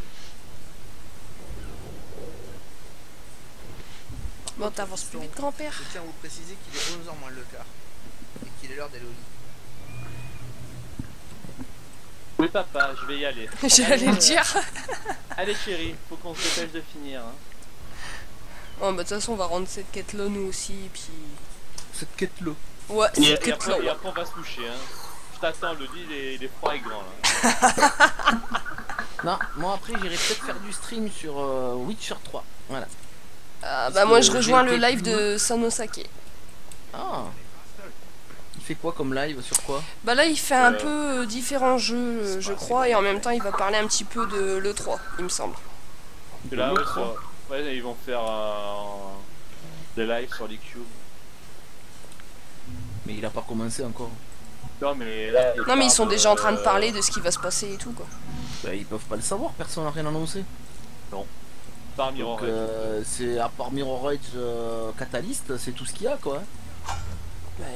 Bon, t'avances plus vite, grand-père. Je tiens à vous préciser qu'il est 11h moins le quart et qu'il est l'heure d'aller au lit. Oui papa, je vais y aller. J'allais le dire. Allez chérie, faut qu'on se dépêche de finir. Hein. Oh bah de toute façon on va rendre cette quête là nous aussi et puis... Cette quête là. Ouais, cette quête là. Et après on va se coucher hein. Je t'attends, le lit il est froid et grand là. Non, moi après j'irai peut-être faire du stream sur Witcher 3. Voilà. Bah moi je rejoins le live de Sanosake. Ah. Il fait quoi comme live, sur quoi? Bah là il fait un peu différents jeux je crois et en même temps il va parler un petit peu de l'E3 il me semble. Et là ouais, ils vont faire des lives sur les cubes. Mais il a pas commencé encore. Non mais là, non mais ils sont déjà en train de parler de ce qui va se passer et tout quoi. Bah ils peuvent pas le savoir, personne n'a rien annoncé. Non. Par Mirror Edge. C'est à part Mirror Edge Catalyst, c'est tout ce qu'il y a quoi. Bah,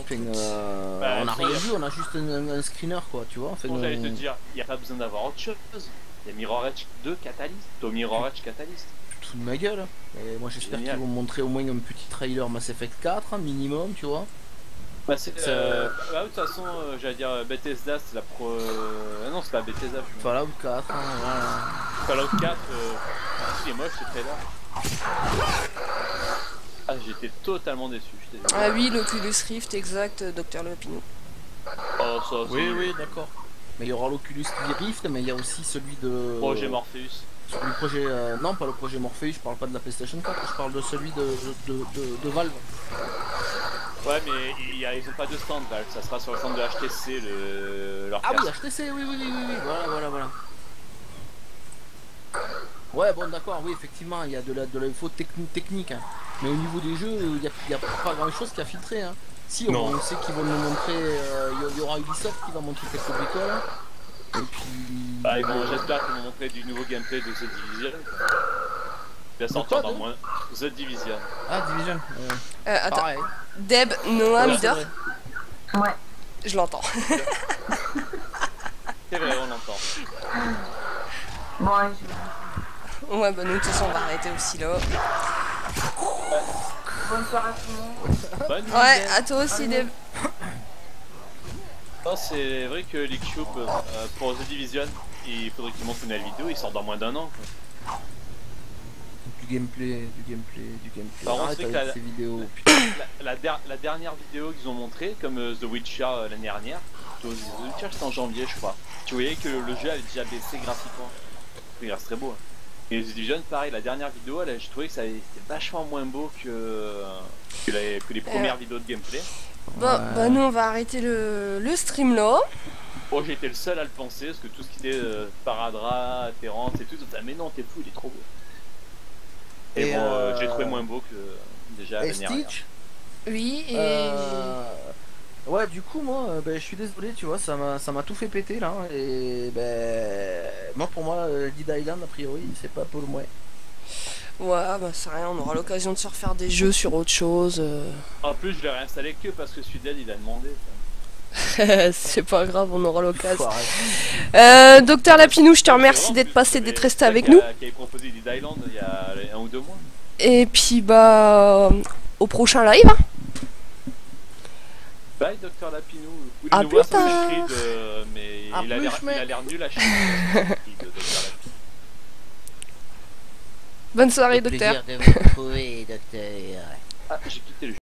on a rien vu, on a juste un screener quoi, tu vois. Bon, j'allais te dire, il n'y a pas besoin d'avoir autre chose. Il y a Mirror Edge 2 Catalyst, Mirror Edge Catalyst. Tu te fous de ma gueule. Et moi j'espère qu'ils vont montrer au moins un petit trailer Mass Effect 4 hein, minimum, tu vois. Bah c'est de toute façon, j'allais dire Bethesda, c'est la pro... non, c'est pas Bethesda. Fallout 4, hein, voilà. Fallout 4, il est moche ce trailer. Ah, j'étais totalement déçu. Ah oui, l'Oculus Rift, exact, Dr Lapinou. Oh, ça, oui, d'accord. Mais il y aura l'Oculus Rift, mais il y a aussi celui de... Projet Morpheus. Le projet... non, pas le projet Morpheus, je parle pas de la PlayStation 4, je parle de celui de Valve. Ouais, mais ils ont pas de stand, Valve, ça sera sur le stand de HTC, leur Ah casque. oui, HTC, oui, voilà. Ouais, bon, d'accord, oui, effectivement, il y a de l'info technique, hein. Mais au niveau des jeux, il y a pas grand chose qui a filtré, hein. Si, on sait qu'ils vont nous montrer, il y aura Ubisoft qui va montrer quelques bricoles. Et puis... Bah, j'espère qu'ils vont montrer du nouveau gameplay de The Division. Il va sortir dans moins... The Division. Ah, Division. Attends, pareil. Deb, Noah, Midor. Ouais. Je l'entends. C'est vrai, on l'entend. Bon, Ouais, bah nous, de toute façon, on va arrêter aussi là. bonne soirée à tout le monde. Bonne nuit, Ouais, Deb. à toi aussi, Deb. Non, c'est vrai que les Cube pour The Division, il faudrait qu'ils montrent une nouvelle vidéo, ils sortent dans moins d'un an. Quoi. Du gameplay. Par contre, c'est que ces vidéos. La dernière vidéo qu'ils ont montré, comme The Witcher l'année dernière, The Witcher c'était en janvier je crois, tu voyais que le jeu avait déjà baissé graphiquement. Il reste très beau. Hein. Et The Division, pareil, la dernière vidéo, je trouvais que ça était vachement moins beau que les premières vidéos de gameplay. Bon, bah nous, on va arrêter le stream là. Oh, j'ai été le seul à le penser, parce que tout ce qui était Paradra, Terrence et tout, mais non, t'es fou, il est trop beau. Et bon, j'ai trouvé moins beau que déjà l'année dernière. Stitch. Oui, et... Ouais, du coup, moi, je suis désolé, tu vois, ça m'a tout fait péter là. Et moi, pour moi, Dead Island, a priori, c'est pas pour moi. Ouais, bah c'est rien, on aura l'occasion de se refaire des jeux sur autre chose. En plus, je l'ai réinstallé que parce que Sudel il a demandé. C'est pas grave, on aura l'occasion. Docteur Lapinou, je te remercie d'être passé, d'être resté avec nous. Qui avait proposé Dead Island il y a 1 ou 2 mois. Et puis bah au prochain live. Hein. Bye Docteur Lapinou. Vous À nous plus voir sur tard. Creed, mais À il a plus, mec. l'air nul à chier. Creed, Dr. Lapinou. Bonne soirée, Au docteur. plaisir de vous retrouver, docteur. Ah, j'ai quitté le jeu.